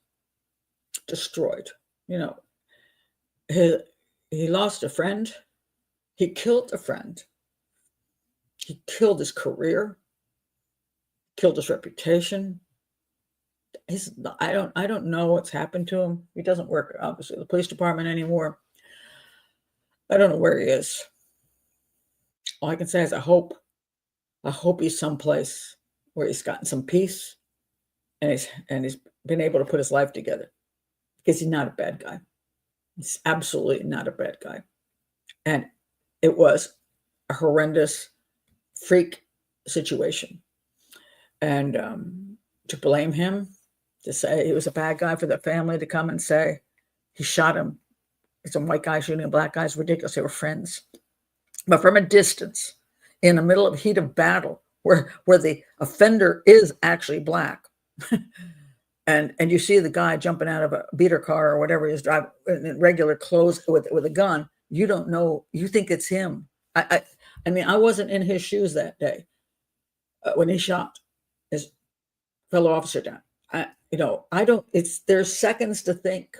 [SPEAKER 1] Destroyed. He lost a friend. He killed a friend. He killed his career. Killed his reputation. I don't know what's happened to him. He doesn't work, obviously, the police department anymore. I don't know where he is. All I can say is I hope he's someplace where he's gotten some peace and he's been able to put his life together, because he's not a bad guy. He's absolutely not a bad guy. And it was a horrendous freak situation. And to blame him, to say he was a bad guy, for the family to come and say he shot him. It's a white guy shooting a black guy. It's ridiculous. They were friends. But from a distance, in the middle of heat of battle, where the offender is actually black, and you see the guy jumping out of a beater car or whatever he is driving in regular clothes with a gun, you don't know. You think it's him. I mean, I wasn't in his shoes that day when he shot his fellow officer down. There's seconds to think.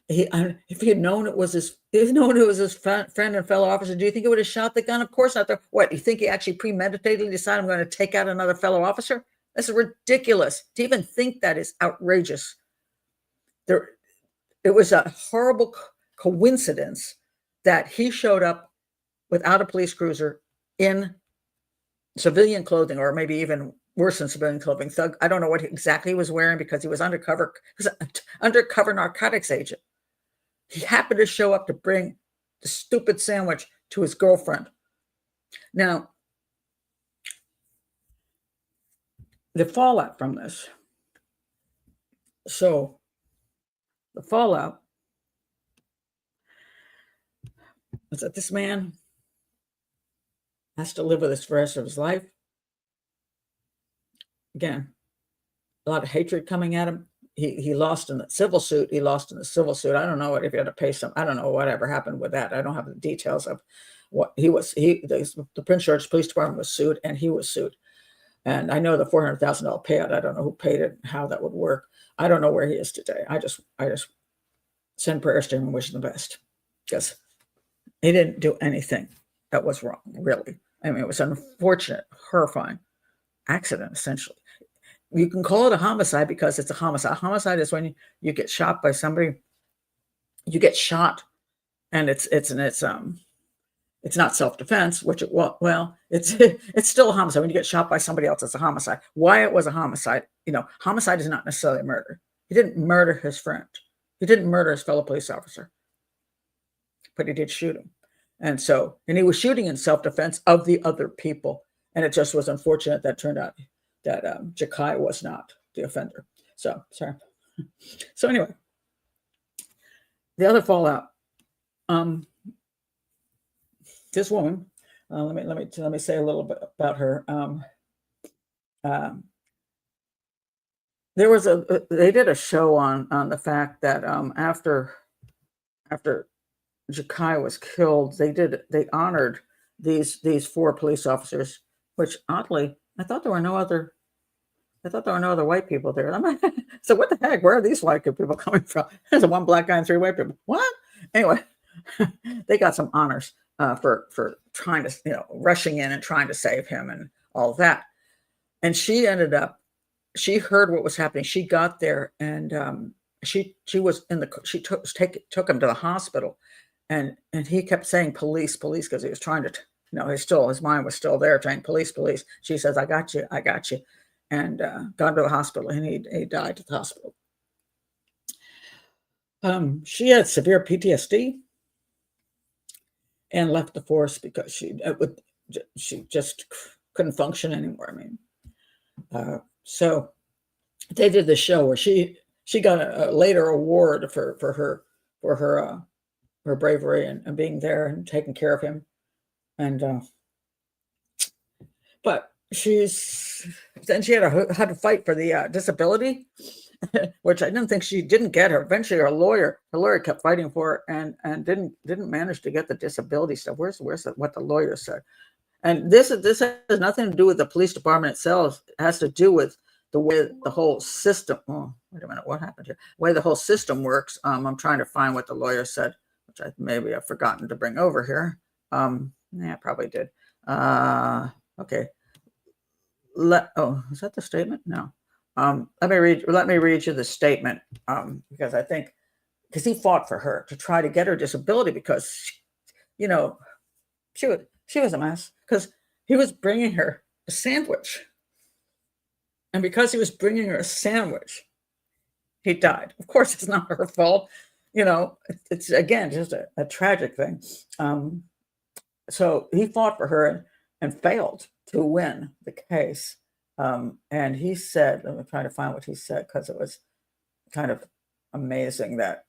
[SPEAKER 1] If he had known it was his friend and fellow officer, do you think he would have shot the gun? Of course not. What, you think he actually premeditated and decided, I'm going to take out another fellow officer? That's ridiculous. To even think that is outrageous. It was a horrible coincidence that he showed up without a police cruiser in civilian clothing, or maybe even worse than civilian clothing. Thug. I don't know what exactly he was wearing, because he was undercover. He was an undercover narcotics agent. He happened to show up to bring the stupid sandwich to his girlfriend. Now, the fallout from this. So the fallout is that this man has to live with this for the rest of his life. Again, a lot of hatred coming at him. He lost in the civil suit. I don't know if he had to pay some. I don't know whatever happened with that. I don't have the details of what the Prince George Police Department was sued, and he was sued. And I know the $400,000 payout. I don't know who paid it, how that would work. I don't know where he is today. I just send prayers to him and wish him the best, because he didn't do anything that was wrong, really. I mean, it was an unfortunate, horrifying accident, essentially. You can call it a homicide because it's a homicide. A homicide is when you get shot by somebody. You get shot, and it's not self-defense, which it's still a homicide. When you get shot by somebody else, it's a homicide. Why it was a homicide? Homicide is not necessarily a murder. He didn't murder his friend. He didn't murder his fellow police officer, but he did shoot him. And he was shooting in self-defense of the other people. And it just was unfortunate that turned out that Jacai was not the offender. So, sorry. So anyway, the other fallout, this woman, let me say a little bit about her. They did a show on the fact that after Jacai was killed, they honored these 4 police officers, which oddly, I thought there were no other white people there. So what the heck? Where are these white people coming from? There's 1 black guy and 3 white people. What? Anyway, they got some honors for trying to, rushing in and trying to save him and all of that. And she heard what was happening. She got there, and she was she took him to the hospital, and he kept saying police, because he was trying to, his mind was still there, saying police. She says, I got you, and got to the hospital, and he died at the hospital. She had severe PTSD and left the force because she just couldn't function anymore. I mean, so they did the show where she got a later award for her bravery and being there and taking care of him, and but she had to fight for the disability, which I didn't think she didn't get her. Eventually, her lawyer kept fighting for her and didn't manage to get the disability stuff. Where's what the lawyer said? And this has nothing to do with the police department itself. It has to do with the way the whole system. Oh, wait a minute, what happened here? The way the whole system works. I'm trying to find what the lawyer said, which maybe I've forgotten to bring over here. Yeah, I probably did. Okay. Is that the statement? No. Let me read you the statement, because he fought for her to try to get her disability, because she was a mess, because he was bringing her a sandwich, and because he was bringing her a sandwich, he died. Of course, it's not her fault. It's again just a tragic thing. So he fought for her and failed to win the case. And he said, let me try to find what he said, because it was kind of amazing that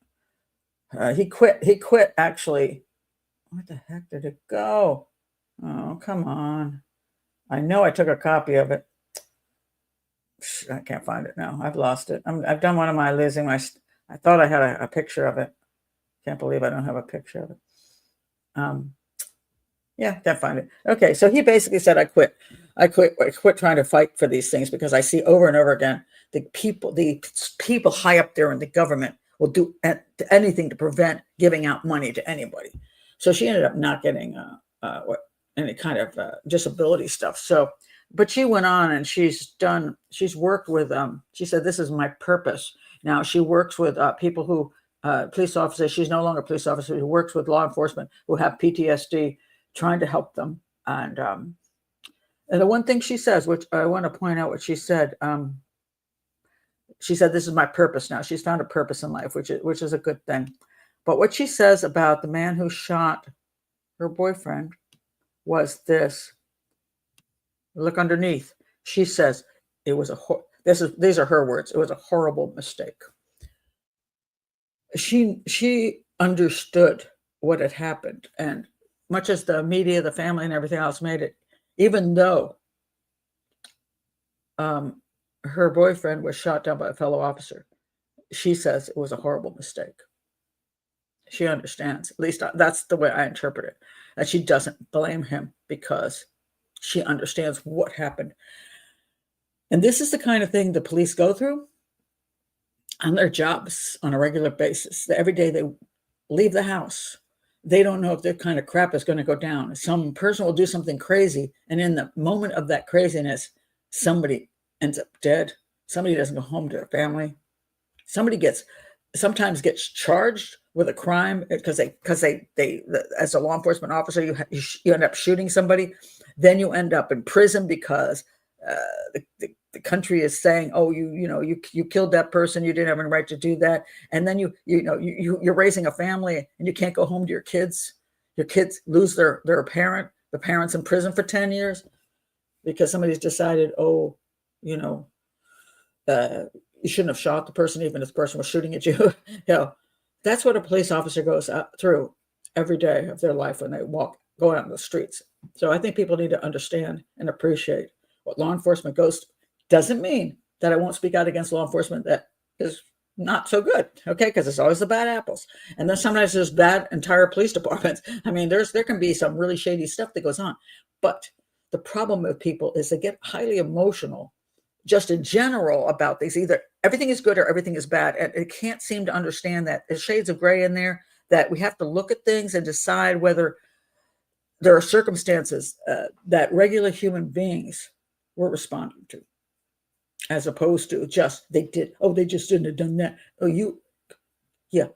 [SPEAKER 1] he quit actually. What the heck did it go? Oh, come on. I know I took a copy of it. I can't find it now. I've lost it. I've done one of my losing my. I thought I had a picture of it. Can't believe I don't have a picture of it. Yeah, can't find it. Okay, so he basically said, I quit trying to fight for these things, because I see over and over again the people high up there in the government will do anything to prevent giving out money to anybody. So she ended up not getting any kind of disability stuff. So, but she went on and she's worked with, she said, this is my purpose. Now she works with people who, police officers, she's no longer a police officer, who works with law enforcement who have PTSD, trying to help them. And the one thing she says, which I want to point out what she said, this is my purpose now. She's found a purpose in life, which is a good thing. But what she says about the man who shot her boyfriend was this. Look underneath. She says it was these are her words. It was a horrible mistake. She understood what had happened, and much as the media, the family, and everything else made it, even though her boyfriend was shot down by a fellow officer, she says it was a horrible mistake. She understands. At least that's the way I interpret it. And she doesn't blame him because she understands what happened. And this is the kind of thing the police go through on their jobs on a regular basis. Every day they leave the house. They don't know if their kind of crap is going to go down. Some person will do something crazy, and in the moment of that craziness, somebody ends up dead. Somebody doesn't go home to their family. Somebody sometimes gets charged with a crime because they as a law enforcement officer, you end up shooting somebody. Then you end up in prison because the country is saying, oh, you killed that person, you didn't have any right to do that. And then you're raising a family and you can't go home to your kids. Your kids lose their parent. The parent's in prison for 10 years because somebody's decided, you shouldn't have shot the person, even if the person was shooting at you. That's what a police officer goes through every day of their life when they go out in the streets. So I think people need to understand and appreciate what law enforcement goes through. Doesn't mean that I won't speak out against law enforcement that is not so good, okay? Because it's always the bad apples. And then sometimes there's bad entire police departments. I mean, there can be some really shady stuff that goes on. But the problem with people is they get highly emotional just in general about these. Either everything is good or everything is bad. And it can't seem to understand that there's shades of gray in there, that we have to look at things and decide whether there are circumstances that regular human beings were responding to, as opposed to just they just didn't have done that.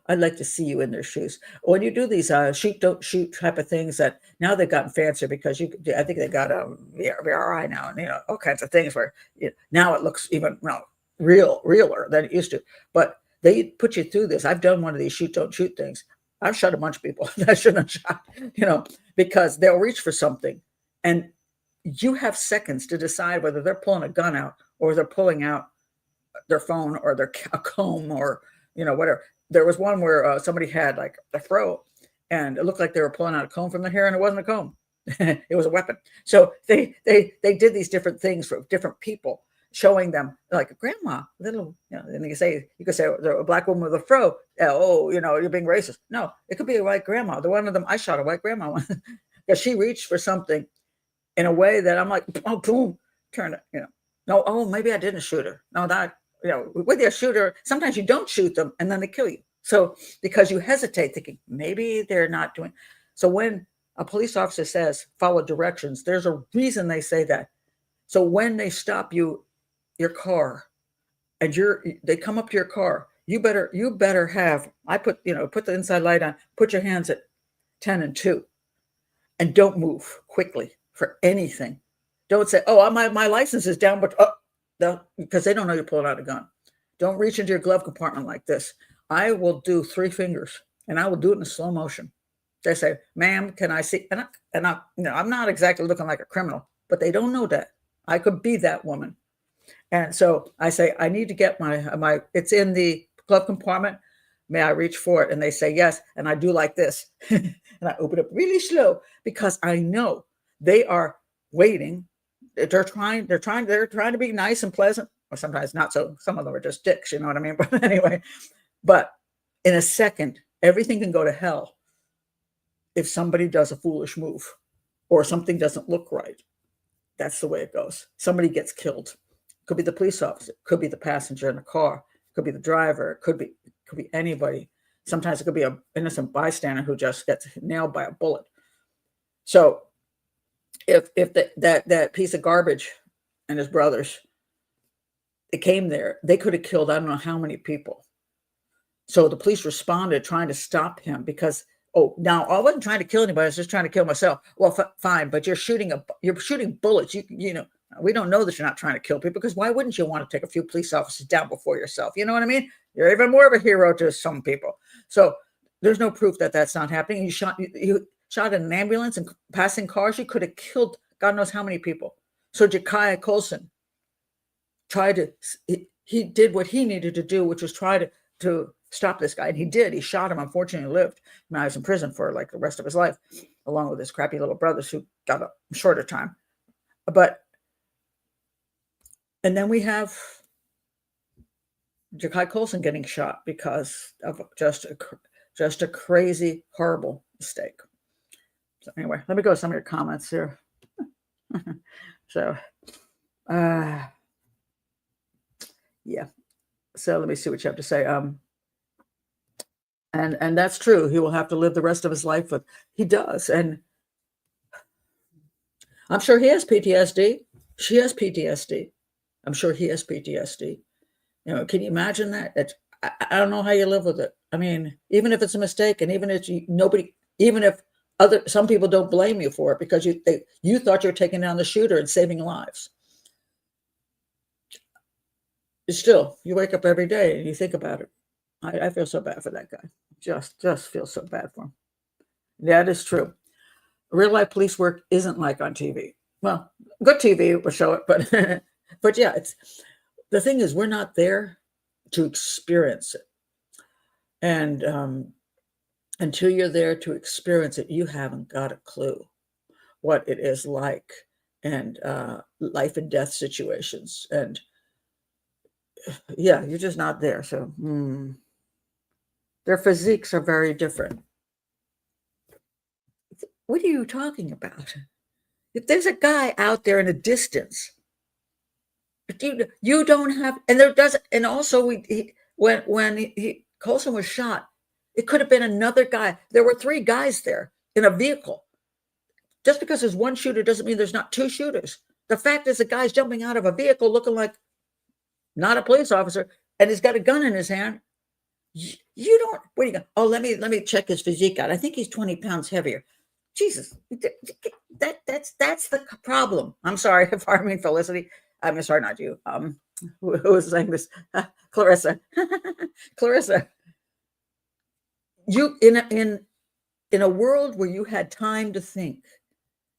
[SPEAKER 1] I'd like to see you in their shoes. When you do these shoot, don't shoot type of things, that now they've gotten fancier because I think they got VRI now, and all kinds of things where now it looks even realer than it used to. But they put you through this. I've done one of these shoot, don't shoot things. I've shot a bunch of people that I shouldn't have shot, because they'll reach for something, and you have seconds to decide whether they're pulling a gun out or they're pulling out their phone or a comb or whatever. There was one where somebody had like a throw, and it looked like they were pulling out a comb from their hair, and it wasn't a comb. It was a weapon. So they did these different things for different people, showing them like grandma, little, and you could say a black woman with a fro. You're being racist. No, it could be a white grandma. The one of them, I shot a white grandma one because she reached for something in a way that I'm like, oh, boom, turn it, no, maybe I didn't shoot her. No, that. With your shooter, sometimes you don't shoot them and then they kill you. So because you hesitate thinking maybe they're not doing. So when a police officer says follow directions, there's a reason they say that. So when they stop your car and they come up to your car, you better have, I put the inside light on, put your hands at 10 and 2 and don't move quickly for anything. Don't say, my license is down, but because they don't know you're pulling out a gun. Don't reach into your glove compartment like this. I will do 3 fingers, and I will do it in slow motion. They say, "Ma'am, can I see?" And I'm not exactly looking like a criminal, but they don't know that I could be that woman. And so I say, I need to get my. It's in the glove compartment. May I reach for it? And they say yes, and I do like this, and I open it really slow because I know they are waiting. They're trying to be nice and pleasant, or sometimes not so. Some of them are just dicks, you know what I mean? But anyway, but in a second, everything can go to hell if somebody does a foolish move or something doesn't look right. That's the way it goes. Somebody gets killed. Could be the police officer, could be the passenger in the car, could be the driver, it could be anybody. Sometimes it could be an innocent bystander who just gets nailed by a bullet. So if that piece of garbage and his brothers, it came there, they could have killed I don't know how many people. So the police responded trying to stop him because, now I wasn't trying to kill anybody, I was just trying to kill myself. Well, fine, but you're shooting bullets. We don't know that you're not trying to kill people, because why wouldn't you want to take a few police officers down before yourself? You know what I mean? You're even more of a hero to some people. So There's no proof that that's not happening. You shot an ambulance and passing cars. You could have killed God knows how many people. So Jacai Colson tried to, he did what he needed to do, which was try to stop this guy. And he did. He shot him. Unfortunately, lived. Now he's in prison for like the rest of his life, along with his crappy little brothers who got a shorter time. And then we have Jacai Colson getting shot because of just a crazy, horrible mistake. So anyway, let me go to some of your comments here. So, yeah. So let me see what you have to say. And that's true. He will have to live the rest of his life with. He does, and I'm sure he has PTSD. She has PTSD. I'm sure he has PTSD. You know, can you imagine that? I don't know how you live with it. I mean, even if it's a mistake, and even if some people don't blame you for it because you thought you were taking down the shooter and saving lives. Still, you wake up every day and you think about it. I feel so bad for that guy. Just feel so bad for him. That is true. Real life police work isn't like on TV. Well, good TV will show it, but yeah, the thing is, we're not there to experience it. And until you're there to experience it, you haven't got a clue what it is like, and life and death situations. And yeah, you're just not there. So their physiques are very different. What are you talking about? If there's a guy out there in a distance, you don't have, and there doesn't, and also when Colson was shot, it could have been another guy. There were 3 guys there in a vehicle. Just because there's one shooter doesn't mean there's not 2 shooters. The fact is, the guy's jumping out of a vehicle looking like not a police officer, and he's got a gun in his hand. You don't. What are you going? Oh, let me check his physique out. I think he's 20 pounds heavier. Jesus, that's the problem. I'm sorry if I mean Felicity. I'm sorry, not you. Who was saying this? Clarissa. Clarissa. You in a world where you had time to think,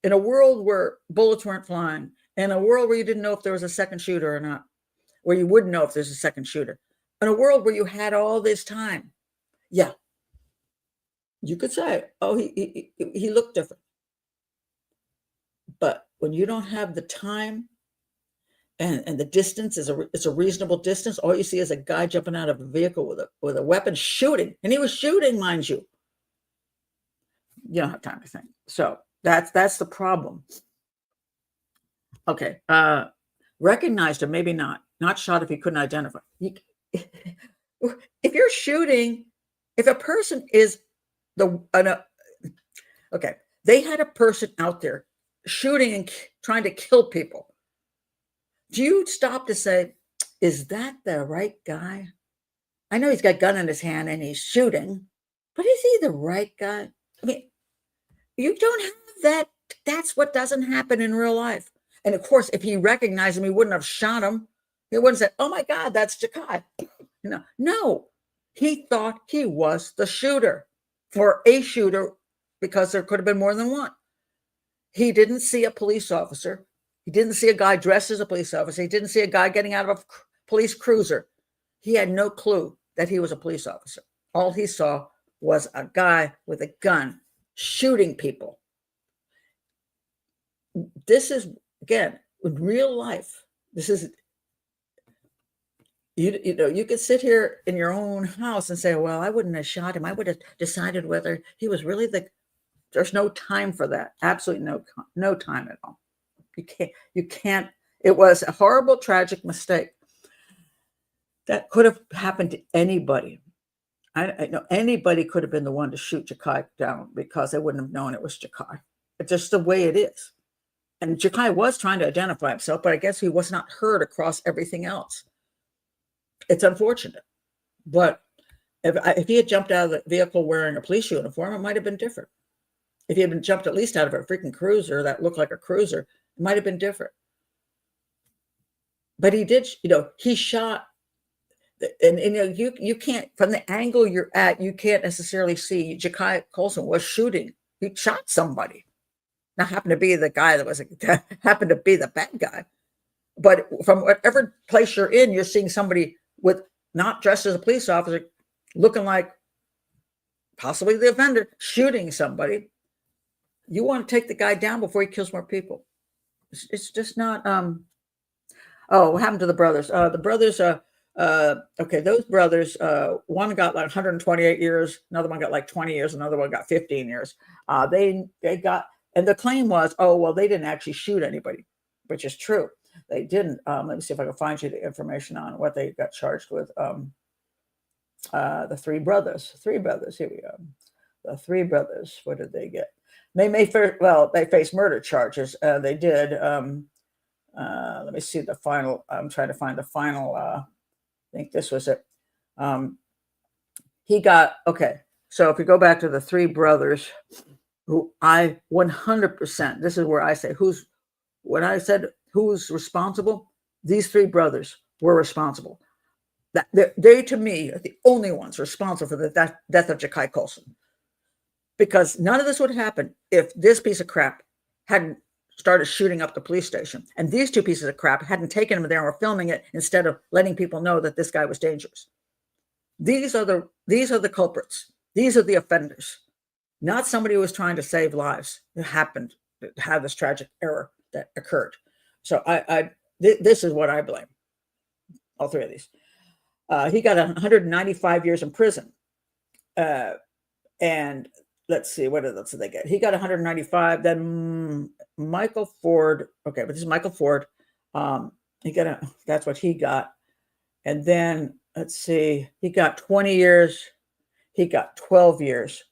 [SPEAKER 1] in a world where bullets weren't flying, in a world where you didn't know if there was a second shooter or not, where you wouldn't know if there's a second shooter, in a world where you had all this time, yeah, you could say, oh, he looked different. But when you don't have the time and the distance it's a reasonable distance, all you see is a guy jumping out of a vehicle with a weapon shooting, and he was shooting, mind you. You don't have time to think. So that's the problem. Okay. Recognized him, maybe not shot if he couldn't identify. If you're shooting, if a person is okay, they had a person out there shooting and trying to kill people. Do you stop to say, is that the right guy? I know he's got a gun in his hand and he's shooting, but is he the right guy? I mean, you don't have that. That's what doesn't happen in real life. And of course, if he recognized him, he wouldn't have shot him. He wouldn't say, oh my God, that's Jacai. No, he thought he was the shooter, or a shooter, because there could have been more than one. He didn't see a police officer. He didn't see a guy dressed as a police officer. He didn't see a guy getting out of a police cruiser. He had no clue that he was a police officer. All he saw was a guy with a gun shooting people. This is, again, in real life, this is, you could sit here in your own house and say, well, I wouldn't have shot him. I would have decided whether he was really there's no time for that. Absolutely no time at all. You can't, it was a horrible, tragic mistake that could have happened to anybody. I know anybody could have been the one to shoot Jacai down because they wouldn't have known it was Jacai. It's just the way it is. And Jacai was trying to identify himself, but I guess he was not heard across everything else. It's unfortunate. But if he had jumped out of the vehicle wearing a police uniform, it might have been different. If he had been jumped at least out of a freaking cruiser that looked like a cruiser, it might have been different. But he did, he shot And you know, you can't, from the angle you're at, you can't necessarily see. Jacai Colson was shooting. He shot somebody. Now happened to be the guy that was happened to be the bad guy. But from whatever place you're in, you're seeing somebody with not dressed as a police officer, looking like possibly the offender, shooting somebody. You want to take the guy down before he kills more people. It's just not. Oh, what happened to the brothers? Okay, those brothers. One got like 128 years. Another one got like 20 years. Another one got 15 years. They got, and the claim was, oh well, they didn't actually shoot anybody, which is true. They didn't. Let me see if I can find you the information on what they got charged with. The three brothers. Three brothers. Here we go. The three brothers. What did they get? They faced murder charges. They did. Let me see the final. I'm trying to find the final. I think this was it. He got, okay. So if you go back to the three brothers, who I 100%, this is where I say when I said who's responsible, these three brothers were responsible. That they to me are the only ones responsible for the death of Jacai Colson. Because none of this would happen if this piece of crap hadn't started shooting up the police station. And these two pieces of crap hadn't taken him there and were filming it instead of letting people know that this guy was dangerous. These are the culprits. These are the offenders, not somebody who was trying to save lives. It happened to have this tragic error that occurred. So this is what I blame. All three of these. He got 195 years in prison. And let's see, what else did they get? He got 195. Then Michael Ford. Okay, but this is Michael Ford. That's what he got. And then let's see, he got 20 years. He got 12 years.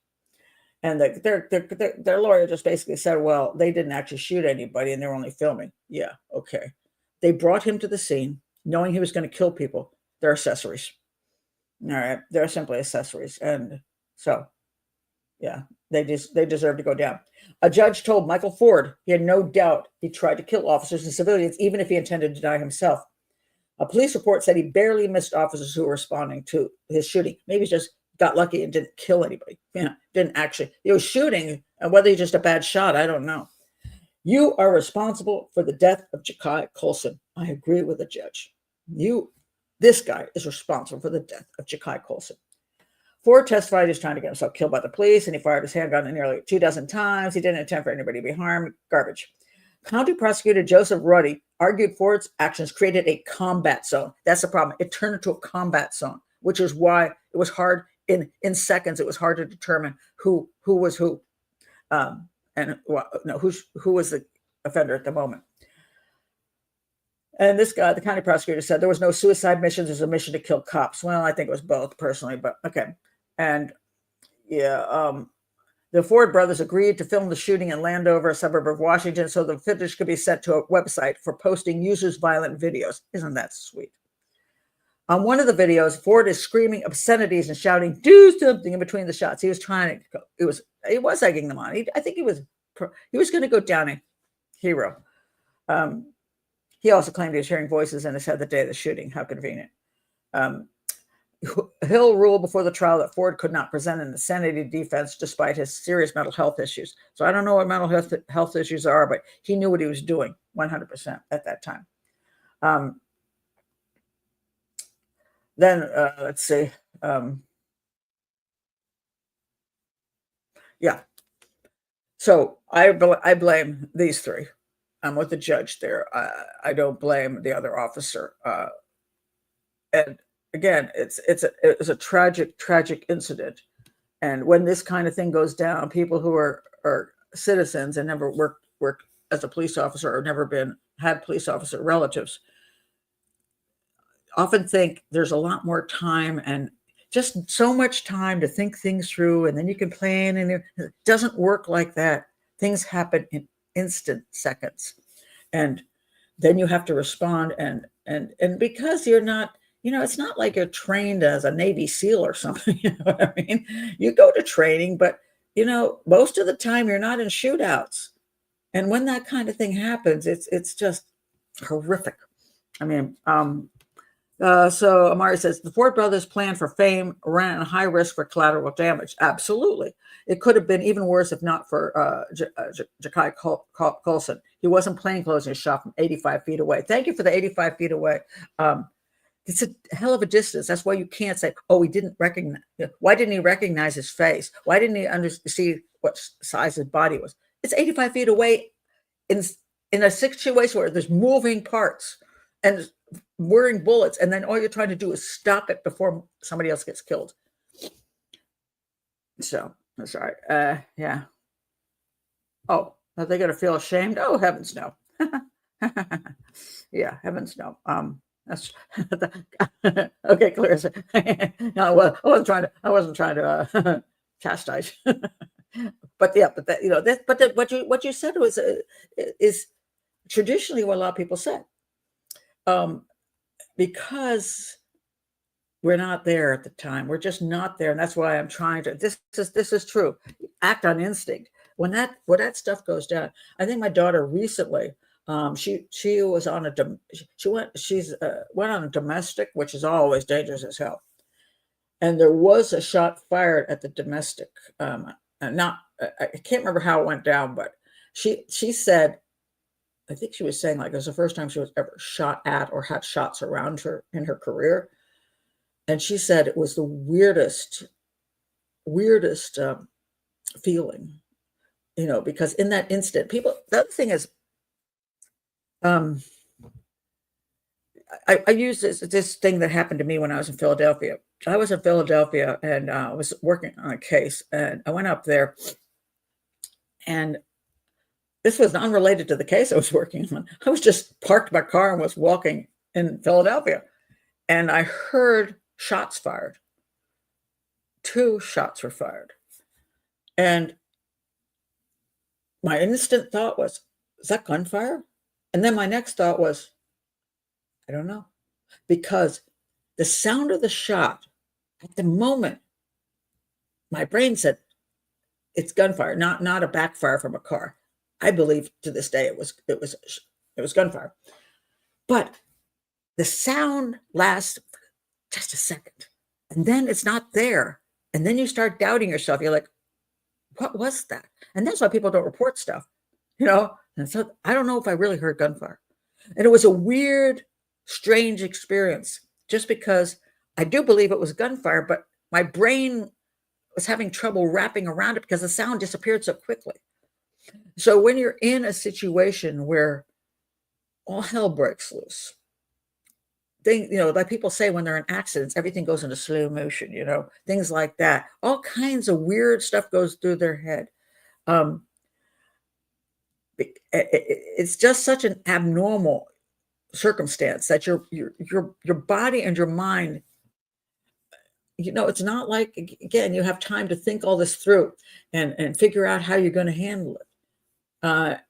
[SPEAKER 1] And their lawyer just basically said, well, they didn't actually shoot anybody and they were only filming. Yeah, okay. They brought him to the scene knowing he was going to kill people. They're accessories. All right, they're simply accessories. And so, yeah, they deserve to go down. A judge told Michael Ford he had no doubt he tried to kill officers and civilians, even if he intended to die himself. A police report said he barely missed officers who were responding to his shooting. Maybe he just got lucky and didn't kill anybody. Didn't actually. He was shooting, and whether he's just a bad shot, I don't know. You are responsible for the death of Jacai Colson. I agree with the judge. This guy is responsible for the death of Jacai Colson. Ford testified he was trying to get himself killed by the police, and he fired his handgun nearly 24 times. He didn't intend for anybody to be harmed. Garbage. County Prosecutor Joseph Ruddy argued Ford's actions created a combat zone. That's the problem. It turned into a combat zone, which is why it was hard in seconds. It was hard to determine who was who, who was the offender at the moment. And this guy, the county prosecutor, said there was no suicide missions. There's a mission to kill cops. Well, I think it was both personally, but okay. And yeah, the Ford brothers agreed to film the shooting in Landover, a suburb of Washington, so the footage could be sent to a website for posting users' violent videos. Isn't that sweet? On one of the videos, Ford is screaming obscenities and shouting, "Do something!" in between the shots. He was trying to. He was egging them on. I think he was going to go down a hero. He also claimed he was hearing voices in his head the day of the shooting. How convenient. Hill ruled before the trial that Ford could not present an insanity defense despite his serious mental health issues. So I don't know what mental health issues are, but he knew what he was doing 100% at that time. Then let's see. Yeah. So I blame these three. I'm with the judge there. I don't blame the other officer. And again, it's a tragic incident. And when this kind of thing goes down, people who are citizens and never worked as a police officer or never had police officer relatives often think there's a lot more time and just so much time to think things through, and then you can plan, and it doesn't work like that. Things happen in instant seconds, and then you have to respond, and because you're not, it's not like you're trained as a Navy SEAL or something. You know what I mean? You go to training, but most of the time you're not in shootouts, and when that kind of thing happens, it's just horrific. I mean, So Amari says the Ford brothers' plan for fame ran a high risk for collateral damage. Absolutely, it could have been even worse if not for Jacai Colson. He wasn't plainclothes and shot from 85 feet away. Thank you for the 85 feet away. Um, it's a hell of a distance. That's why you can't say, "Oh, he didn't recognize." Why didn't he recognize his face? Why didn't he see what size his body was? It's 85 feet away in in a situation where there's moving parts and whirring bullets, and then all you're trying to do is stop it before somebody else gets killed. So I'm sorry. Yeah. Oh, are they going to feel ashamed? Oh, heavens no. Yeah, heavens no. That's okay, Clarissa. No, well, I wasn't trying to chastise. But yeah, but that but what you said was is traditionally what a lot of people said. Because we're not there at the time. We're just not there, and that's why I'm trying to. This is true. Act on instinct. When that stuff goes down, I think my daughter recently, she was on went on a domestic, which is always dangerous as hell, and there was a shot fired at the domestic. Not I can't remember how it went down, but she said, I think she was saying like it was the first time she was ever shot at or had shots around her in her career. And she said it was the weirdest feeling, because in that instant, the other thing is, I used this thing that happened to me when I was in Philadelphia. I was in Philadelphia and I was working on a case, and I went up there, and this was unrelated to the case I was working on. I was just parked my car and was walking in Philadelphia, and I heard shots fired. 2 shots were fired. And my instant thought was, is that gunfire? And then my next thought was, I don't know. Because the sound of the shot, at the moment, my brain said, it's gunfire, not a backfire from a car. I believe to this day it was gunfire. But the sound lasts just a second, and then it's not there. And then you start doubting yourself. You're like, what was that? And that's why people don't report stuff, And so I don't know if I really heard gunfire. And it was a weird, strange experience, just because I do believe it was gunfire, but my brain was having trouble wrapping around it because the sound disappeared so quickly. So when you're in a situation where all hell breaks loose, like people say when they're in accidents, everything goes into slow motion, things like that. All kinds of weird stuff goes through their head. It's just such an abnormal circumstance that your body and your mind, it's not like, again, you have time to think all this through and figure out how you're going to handle it.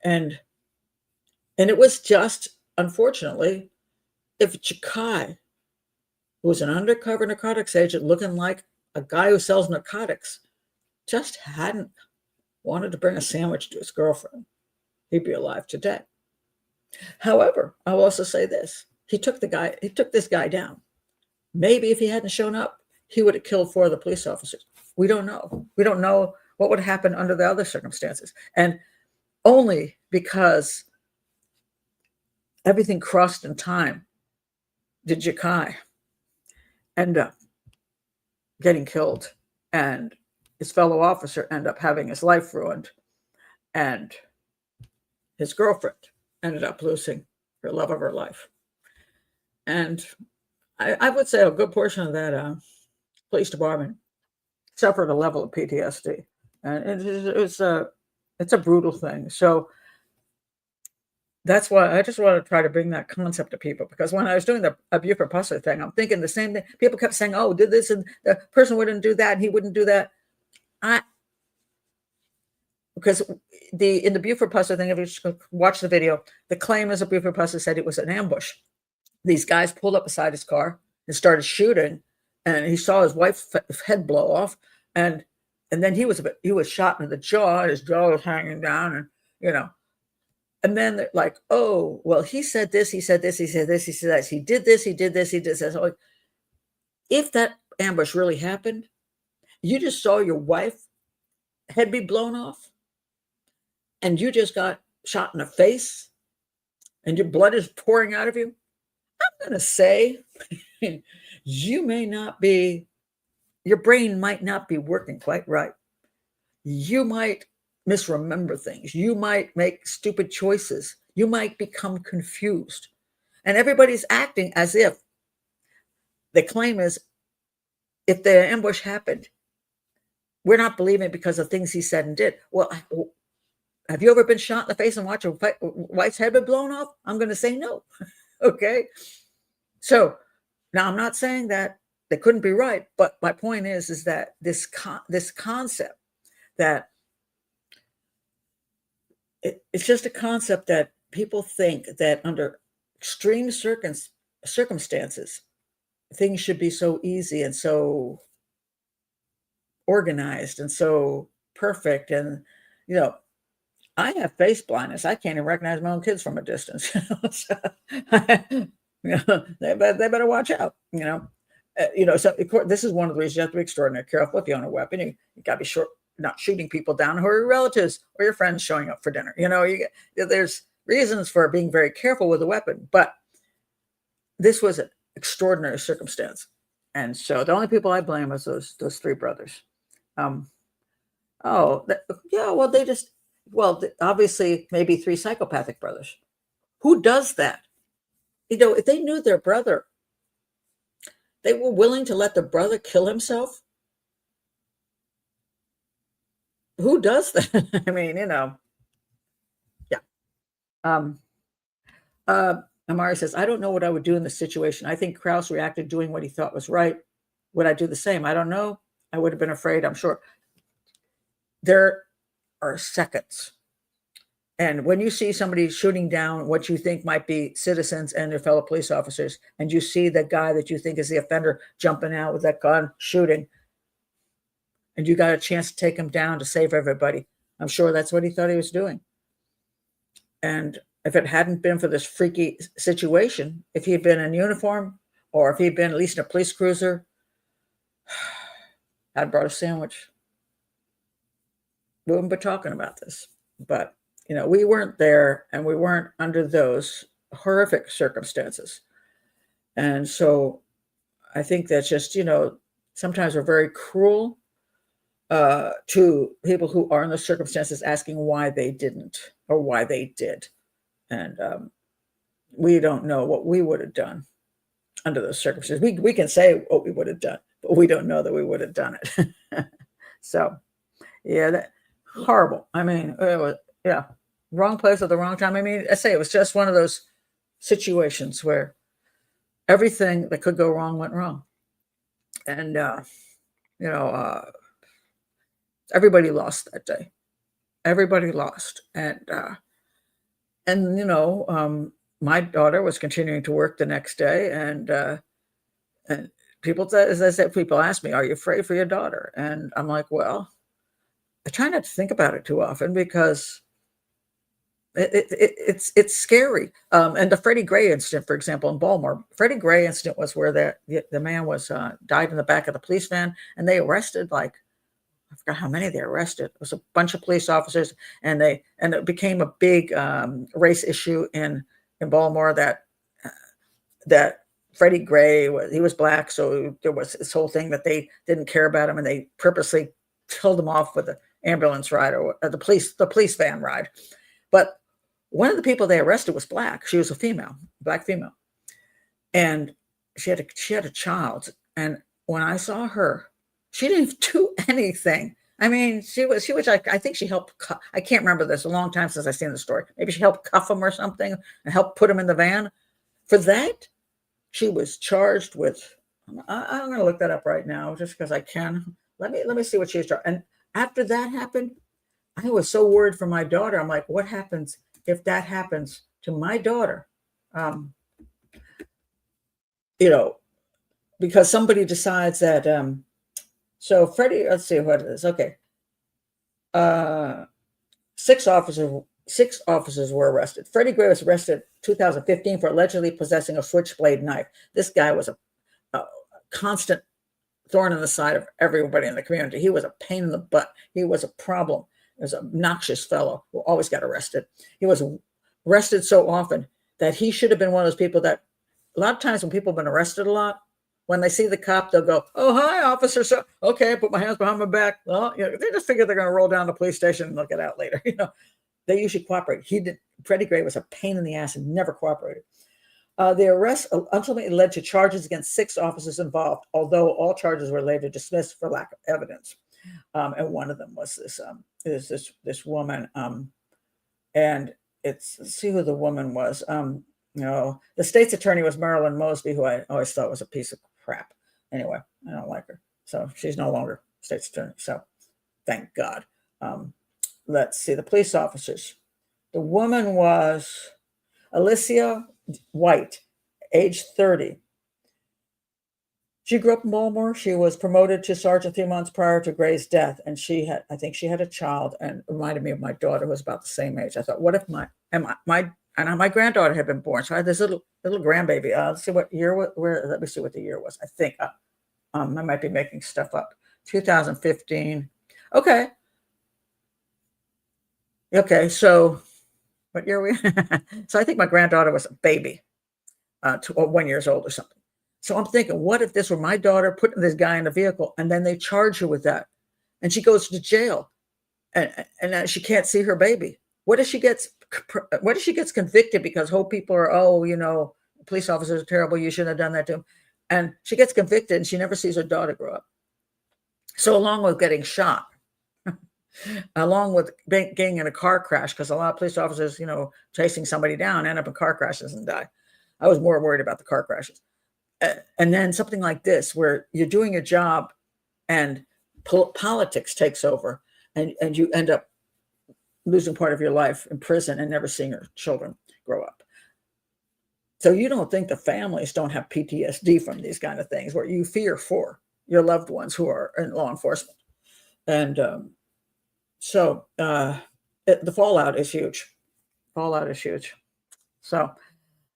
[SPEAKER 1] And it was just, unfortunately, if Jacai, who was an undercover narcotics agent looking like a guy who sells narcotics, just hadn't wanted to bring a sandwich to his girlfriend, he'd be alive today. However, I'll also say this. He took this guy down. Maybe if he hadn't shown up, he would have killed 4 of the police officers. We don't know. We don't know what would happen under the other circumstances. And only because everything crossed in time did Jacai end up getting killed, and his fellow officer end up having his life ruined, and his girlfriend ended up losing her love of her life. And I would say a good portion of that police department suffered a level of PTSD, and it's a brutal thing. So that's why I just want to try to bring that concept to people, because when I was doing the Buford Pusser thing, I'm thinking the same thing. People kept saying, "Oh, did this and the person wouldn't do that, and he wouldn't do that." Because in the Buford Pusser thing, if you just watch the video, the claim is that Buford Pusser said it was an ambush. These guys pulled up beside his car and started shooting, and he saw his wife's head blow off, and then he was shot in the jaw. His jaw was hanging down, and And then they're like, oh, well, he said this, he said this, he said this, he said that, he did this, he did this, he did this. So if that ambush really happened, you just saw your wife head be blown off, and you just got shot in the face, and your blood is pouring out of you. I'm going to say you may not be, your brain might not be working quite right. You might misremember things. You might make stupid choices. You might become confused. And everybody's acting as if the claim is, if the ambush happened, we're not believing it because of things he said and did. Well, have you ever been shot in the face and watched a wife's head be blown off? I'm going to say no. Okay. So now I'm not saying that they couldn't be right, but my point is that this concept that it's just a concept that people think that under extreme circumstances, things should be so easy and so organized and so perfect. And, I have face blindness. I can't even recognize my own kids from a distance. So, they better watch out, So of course, this is one of the reasons you have to be extraordinarily careful if you own a weapon. You got to be sure not shooting people down who are your relatives or your friends showing up for dinner. There's reasons for being very careful with a weapon, but this was an extraordinary circumstance. And so the only people I blame is those three brothers. Obviously maybe three psychopathic brothers. Who does that? If they knew their brother, they were willing to let the brother kill himself. Who does that? I mean, yeah. Amari says, I don't know what I would do in this situation. I think Krauss reacted doing what he thought was right. Would I do the same? I don't know. I would have been afraid, I'm sure. There are seconds. And when you see somebody shooting down what you think might be citizens and their fellow police officers, and you see the guy that you think is the offender jumping out with that gun, shooting, and you got a chance to take him down to save everybody, I'm sure that's what he thought he was doing. And if it hadn't been for this freaky situation, if he had been in uniform or if he'd been at least in a police cruiser, I'd brought a sandwich. We wouldn't be talking about this. But, we weren't there and we weren't under those horrific circumstances. And so I think that's just, sometimes we're very cruel to people who are in those circumstances, asking why they didn't or why they did. And we don't know what we would have done under those circumstances. We can say what we would have done, but we don't know that we would have done it. So, yeah, that horrible. I mean, it was, wrong place at the wrong time. I mean, I say it was just one of those situations where everything that could go wrong went wrong. And, everybody lost that day. Everybody lost. And my daughter was continuing to work the next day, and people, as I said, people ask me, "Are you afraid for your daughter?" And I'm like, "Well, I try not to think about it too often because it's scary." And the Freddie Gray incident, for example, in Baltimore, Freddie Gray incident was where the man was died in the back of the police van, and they arrested I forgot how many they arrested. It was a bunch of police officers, and it became a big race issue in Baltimore that Freddie Gray he was black, so there was this whole thing that they didn't care about him, and they purposely killed him off with the ambulance ride or the police van ride. But one of the people they arrested was black. She was a black female, and she had a child. And when I saw her, she didn't do anything. I mean, she was. I think she helped. I can't remember this. A long time since I've seen the story. Maybe she helped cuff him or something and help put him in the van. For that, she was charged with. I'm going to look that up right now, just because I can. Let me see what she was charged. And after that happened, I was so worried for my daughter. I'm like, what happens if that happens to my daughter? Because somebody decides that. So Freddie, let's see what it is. Okay. 6 officers 6 officers were arrested. Freddie Gray was arrested in 2015 for allegedly possessing a switchblade knife. This guy was a constant thorn in the side of everybody in the community. He was a pain in the butt. He was a problem. He was an obnoxious fellow who always got arrested. He was arrested so often that he should have been one of those people that a lot of times when people have been arrested a lot, when they see the cop, they'll go, "Oh, hi, officer." So, okay, put my hands behind my back. Well, they just figure they're going to roll down to the police station and they'll get out later. They usually cooperate. He did. Freddie Gray was a pain in the ass and never cooperated. The arrest ultimately led to charges against 6 officers involved, although all charges were later dismissed for lack of evidence. And one of them was this woman, and let's see who the woman was. The state's attorney was Marilyn Mosby, who I always thought was a piece of crap. Anyway, I don't like her, so she's no longer state's attorney. So, thank God. Let's see the police officers. The woman was Alicia White, age 30. She grew up in Baltimore. She was promoted to sergeant 3 months prior to Gray's death, and I think she had a child, and it reminded me of my daughter, who was about the same age. I thought, what if my granddaughter had been born? So I had this little grandbaby. Let's see what year. Let me see what the year was. I think I might be making stuff up. 2015. Okay. So what year are we? So I think my granddaughter was a baby, 1 year old or something. So I'm thinking, what if this were my daughter putting this guy in the vehicle and then they charge her with that, and she goes to jail, and she can't see her baby? What if she gets convicted because whole people are, police officers are terrible, you shouldn't have done that to him, and she gets convicted and she never sees her daughter grow up? So along with getting shot, along with getting in a car crash, because a lot of police officers, chasing somebody down, end up in car crashes and die. I was more worried about the car crashes. And then something like this, where you're doing a job and politics takes over, and you end up losing part of your life in prison and never seeing your children grow up. So you don't think the families don't have PTSD from these kind of things, where you fear for your loved ones who are in law enforcement. And so the fallout is huge. So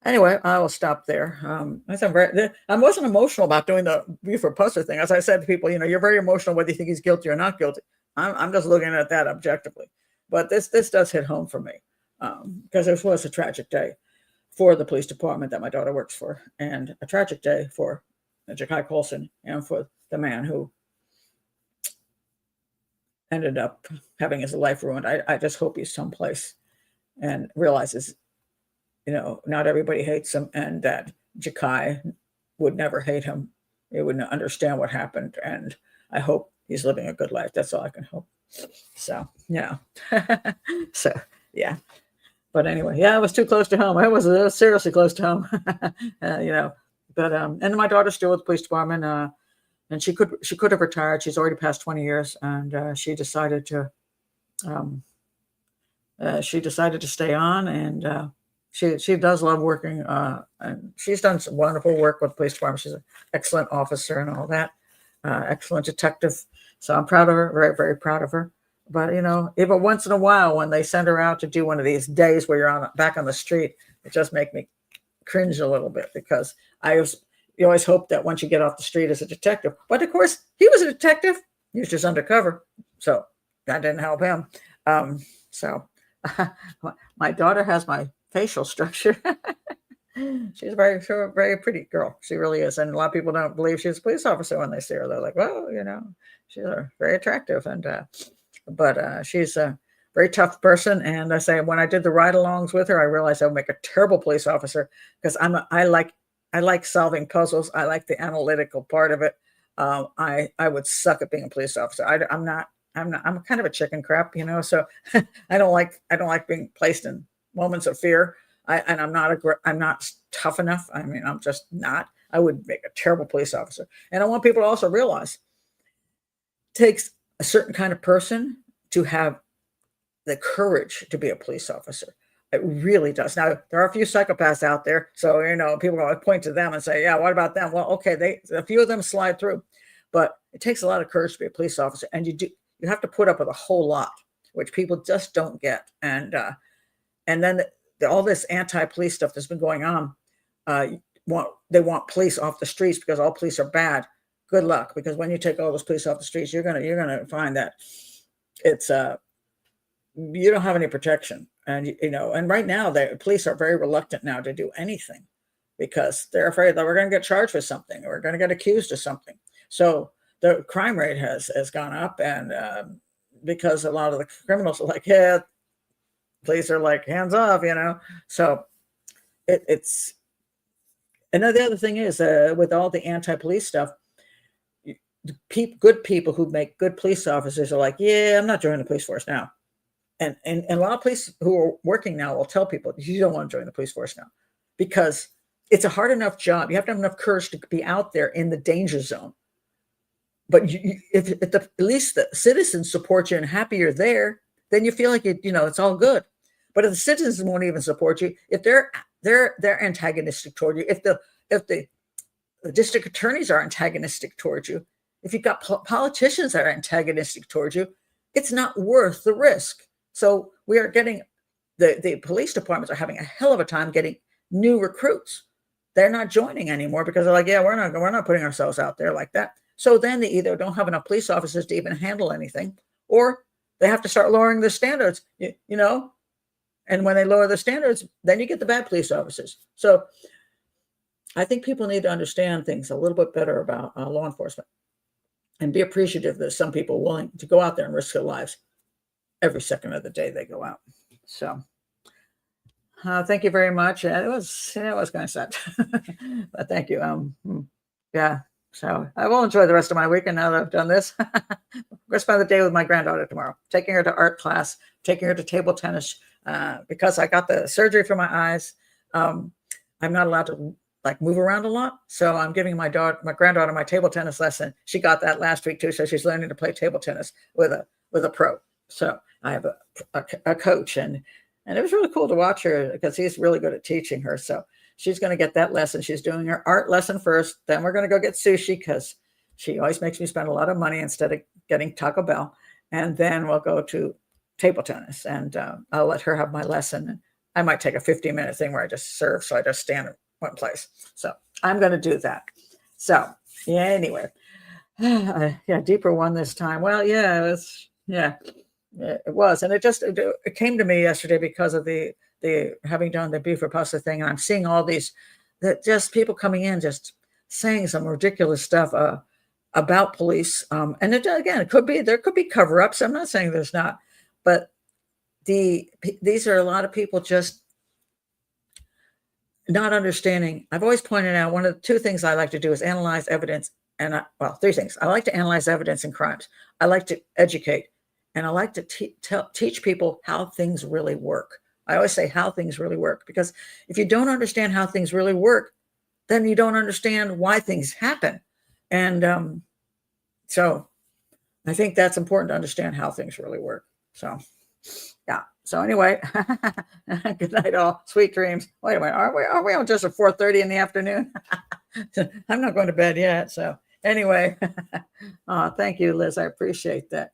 [SPEAKER 1] anyway, I will stop there. I wasn't emotional about doing the Buford Pusser thing. As I said to people, you're very emotional whether you think he's guilty or not guilty. I'm just looking at that objectively. But this does hit home for me, because this was a tragic day for the police department that my daughter works for, and a tragic day for Jacai Colson and for the man who ended up having his life ruined. I just hope he's someplace and realizes, not everybody hates him, and that Jacai would newer hate him. He would understand what happened, and I hope he's living a good life. That's all I can hope. So, yeah. Yeah. But anyway, it was too close to home. It was seriously close to home. But and my daughter's still with the police department, and she could have retired. She's already past 20 years, and she decided to stay on, and she does love working, and she's done some wonderful work with the police department. She's an excellent officer and all that, excellent detective. So I'm proud of her, very, very proud of her. But, even once in a while, when they send her out to do one of these days where you're back on the street, it just makes me cringe a little bit, because you always hope that once you get off the street as a detective. But of course, he was a detective. He was just undercover, so that didn't help him. So my daughter has my facial structure. She's a very, very pretty girl. She really is. And a lot of people don't believe she's a police officer when they see her. They're like, well, she's very attractive. And but she's a very tough person. And I say, when I did the ride-alongs with her, I realized I would make a terrible police officer, because I like solving puzzles. I like the analytical part of it. I would suck at being a police officer. I'm kind of a chicken crap, so I don't like being placed in moments of fear. I'm not tough enough. I mean, I'm just not. I would make a terrible police officer. And I want people to also realize it takes a certain kind of person to have the courage to be a police officer. It really does. Now, there are a few psychopaths out there, so people are going to point to them and say, "Yeah, what about them?" Well, okay, a few of them slide through, but it takes a lot of courage to be a police officer, and you have to put up with a whole lot, which people just don't get. And And then all this anti-police stuff that's been going on, they want police off the streets because all police are bad. Good luck, because when you take all those police off the streets, you're gonna find that it's you don't have any protection. And and right now the police are very reluctant now to do anything because they're afraid that we're going to get charged with something, or we're going to get accused of something. So the crime rate has gone up, and because a lot of the criminals are like, yeah, police are like, hands off, So it's and then the other thing is, with all the anti-police stuff, good people who make good police officers are like, yeah, I'm not joining the police force now. And a lot of police who are working now will tell people, you don't want to join the police force now, because it's a hard enough job. You have to have enough courage to be out there in the danger zone. But if at least the citizens support you and happy you're there, then you feel like it's all good. But if the citizens won't even support you, if they're antagonistic toward you, if the district attorneys are antagonistic towards you, if you've got politicians that are antagonistic towards you, it's not worth the risk. So we are getting the police departments are having a hell of a time getting new recruits. They're not joining anymore because they're like, yeah, we're not putting ourselves out there like that. So then they either don't have enough police officers to even handle anything, or they have to start lowering the standards, And when they lower the standards, then you get the bad police officers. So I think people need to understand things a little bit better about law enforcement and be appreciative that some people are willing to go out there and risk their lives every second of the day they go out. So thank you very much. It was kind of sad, but thank you. Yeah. So I will enjoy the rest of my weekend now that I've done this. I'm going to spend the day with my granddaughter tomorrow, taking her to art class, taking her to table tennis, because I got the surgery for my eyes. I'm not allowed to move around a lot. So I'm giving my granddaughter my table tennis lesson. She got that last week too. So she's learning to play table tennis with a pro. So I have a coach, and it was really cool to watch her because he's really good at teaching her. So she's going to get that lesson. She's doing her art lesson first. Then we're going to go get sushi because she always makes me spend a lot of money instead of getting Taco Bell. And then we'll go to table tennis, and I'll let her have my lesson. I might take a 15-minute thing where I just serve. So I just stand in one place. So I'm going to do that. So yeah, anyway, deeper one this time. Well, it was. And it came to me yesterday because of the having done the beef or pasta thing. And I'm seeing all these, that just people coming in, just saying some ridiculous stuff about police. And it could be, there could be cover-ups. I'm not saying there's not, but these are a lot of people just not understanding. I've always pointed out one of the two things I like to do is analyze evidence. And three things. I like to analyze evidence in crimes. I like to educate. And I like to teach people how things really work. I always say how things really work, because if you don't understand how things really work, then you don't understand why things happen. And so I think that's important to understand how things really work. So, yeah. So anyway, good night all. Sweet dreams. Wait a minute. Are we on just at 4:30 in the afternoon? I'm not going to bed yet. So anyway, thank you, Liz. I appreciate that.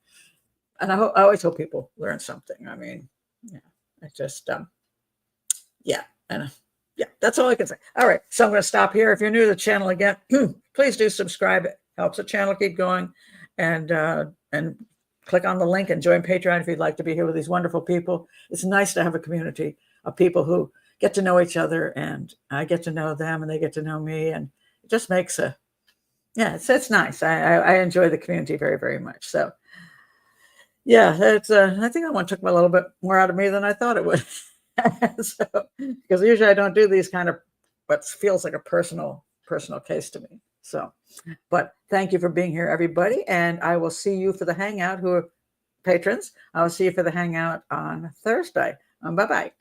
[SPEAKER 1] And I always hope people learn something. I mean, I just, that's all I can say. All right, so I'm going to stop here. If you're new to the channel again, please do subscribe. It helps the channel keep going, and click on the link and join Patreon if you'd like to be here with these wonderful people. It's nice to have a community of people who get to know each other, and I get to know them, and they get to know me, and it just makes it's nice. I enjoy the community very, very much. So. Yeah, it's. I think that one took a little bit more out of me than I thought it would. Because usually I don't do these kind of what feels like a personal case to me. So, but thank you for being here, everybody, and I will see you for the hangout. Who are patrons? I will see you for the hangout on Thursday. Bye bye.